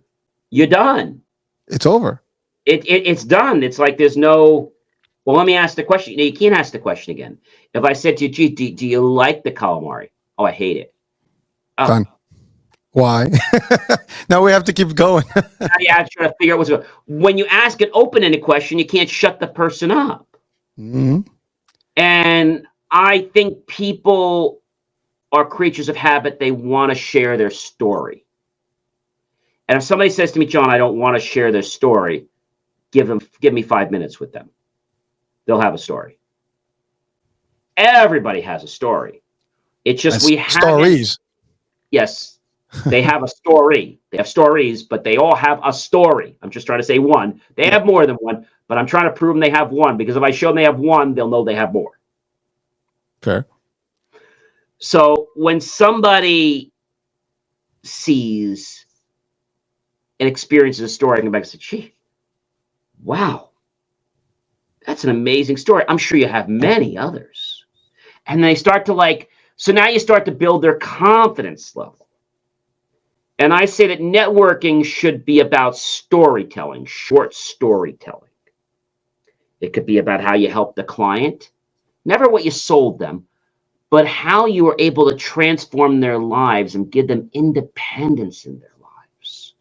you're done. It's over. It's done. It's like there's no, well, let me ask the question. You can't ask the question again. If I said to you, gee, do you like the calamari? Oh, I hate it. Oh. Done. Why? Now we have to keep going. Now you have to try to figure out what's going on. When you ask an open-ended question, you can't shut the person up. Hmm. And I think people are creatures of habit. They want to share their story. And if somebody says to me, John, I don't want to share their story, give me 5 minutes with them. They'll have a story. Everybody has a story. It's just we have stories. Yes, they have a story. They have stories, but they all have a story. I'm just trying to say one. They have more than one, but I'm trying to prove them they have one, because if I show them they have one, they'll know they have more. Fair. So when somebody sees and experiences a story, I can go back and say, gee, wow, that's an amazing story. I'm sure you have many others. And they start to so now you start to build their confidence level. And I say that networking should be about storytelling, short storytelling. It could be about how you helped the client, never what you sold them, but how you were able to transform their lives and give them independence in their lives,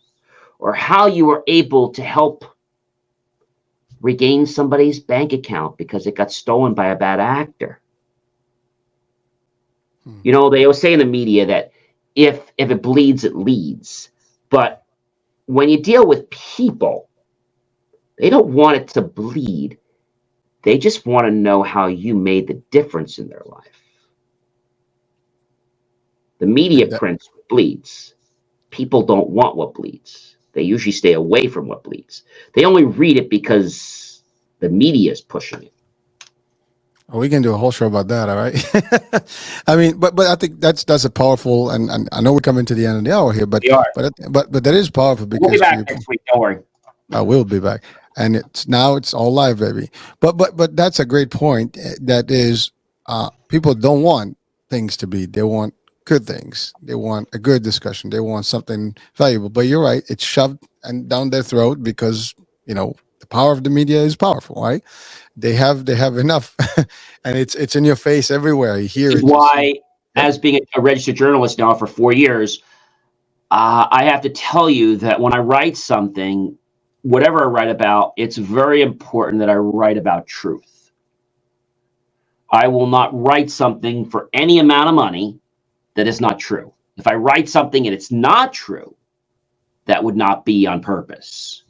or how you were able to help regain somebody's bank account because it got stolen by a bad actor. You know, they always say in the media that if it bleeds, it leads. But when you deal with people, they don't want it to bleed. They just want to know how you made the difference in their life. The media prints what bleeds. People don't want what bleeds. They usually stay away from what bleeds. They only read it because the media is pushing it. Oh, we can do a whole show about that, all right? I mean, but I think that's a powerful, and I know we're coming to the end of the hour here, but We are. but that is powerful because We'll be back next week. Don't worry. I will be back, and it's all live, baby. But that's a great point. That is, people don't want things to be. They want good things. They want a good discussion. They want something valuable. But you're right. It's shoved and down their throat because the power of the media is powerful, right? They have enough, and it's in your face everywhere. You hear This is it. why, as being a registered journalist now for 4 years, I have to tell you that when I write something, whatever I write about, it's very important that I write about truth. I will not write something for any amount of money that is not true. If I write something and it's not true, that would not be on purpose.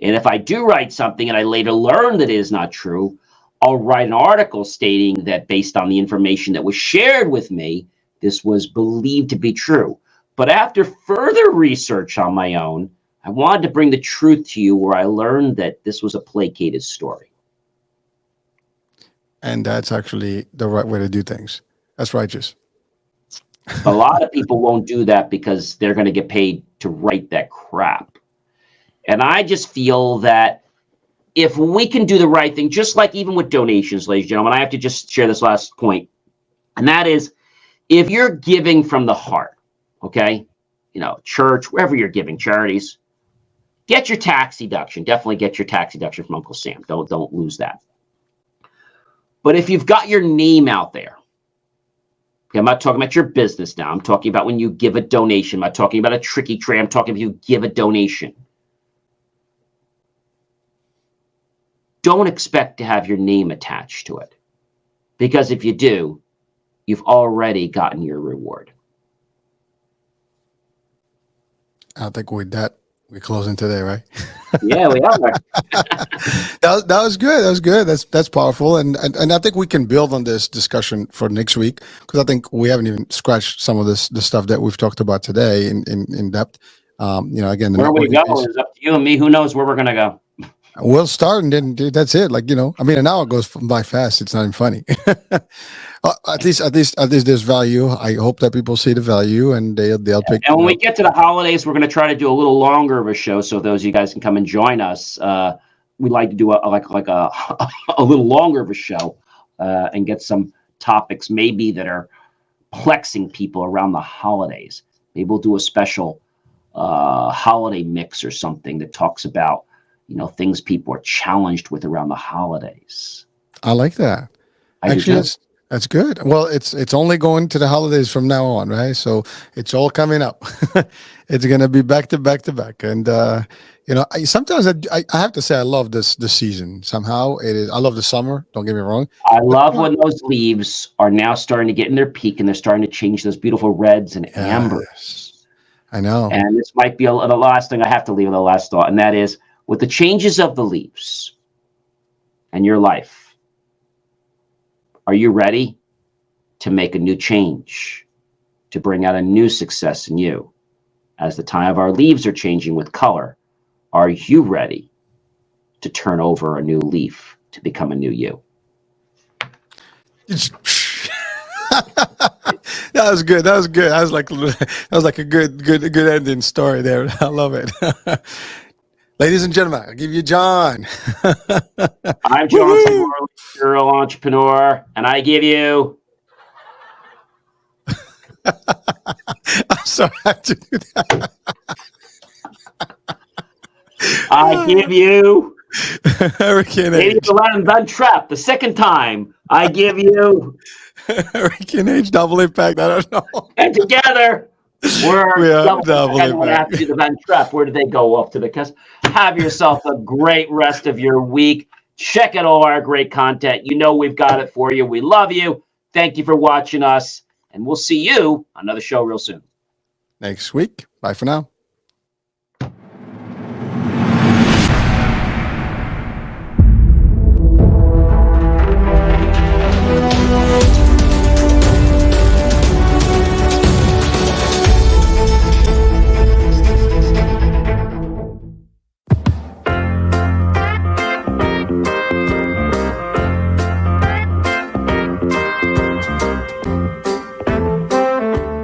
And if I do write something and I later learn that it is not true, I'll write an article stating that based on the information that was shared with me, this was believed to be true. But after further research on my own, I wanted to bring the truth to you, where I learned that this was a placated story. And that's actually the right way to do things. That's righteous. A lot of people won't do that because they're going to get paid to write that crap. And I just feel that if we can do the right thing, just like even with donations, ladies and gentlemen, I have to just share this last point. And that is, if you're giving from the heart, okay, church, wherever you're giving, charities, get your tax deduction. Definitely get your tax deduction from Uncle Sam. Don't lose that. But if you've got your name out there, okay, I'm not talking about your business now. I'm talking about when you give a donation. I'm not talking about a tricky trade. I'm talking about you give a donation. Don't expect to have your name attached to it, because if you do, you've already gotten your reward. I think with that, we're closing today, right? Yeah, we are. that was good. That was good. That's powerful, and I think we can build on this discussion for next week, because I think we haven't even scratched some of the stuff that we've talked about today in depth. Again, where we go is up to you and me. Who knows where we're gonna go? We'll start and then that's it. An hour goes by fast. It's not even funny. At least there's value. I hope that people see the value and they'll pick. And when we get to the holidays, we're going to try to do a little longer of a show, so those of you guys can come and join us. We'd like to do a little longer of a show and get some topics maybe that are plexing people around the holidays. Maybe we'll do a special holiday mix or something that talks about things people are challenged with around the holidays. I like that. That's good. Well, it's only going to the holidays from now on, right? So it's all coming up. It's gonna be back to back to back, and sometimes I have to say I love this season. Somehow it is. I love the summer. Don't get me wrong, I but love when those leaves are now starting to get in their peak and they're starting to change those beautiful reds and yes, ambers. I know. And this might be the last thing I have to leave with the last thought, and that is with the changes of the leaves and your life, are you ready to make a new change, to bring out a new success in you? As the time of our leaves are changing with color, are you ready to turn over a new leaf to become a new you? That was good. That was good. That was like a good ending story there. I love it. Ladies and gentlemen, I'll give you John. I'm John C. Woohoo! Morley, serial entrepreneur, and I give you. I'm sorry I have to do that. I give you. Hurricane Maybe H. the land been trapped the second time. I give you. Hurricane H double impact. I don't know. And together, we're We are double. double Anyone have to impact. do the Van Trap? Where did they go off to the cast? Have yourself a great rest of your week. Check out all our great content. You know we've got it for you. We love you. Thank you for watching us, and we'll see you on another show real soon. Next week. Bye for now.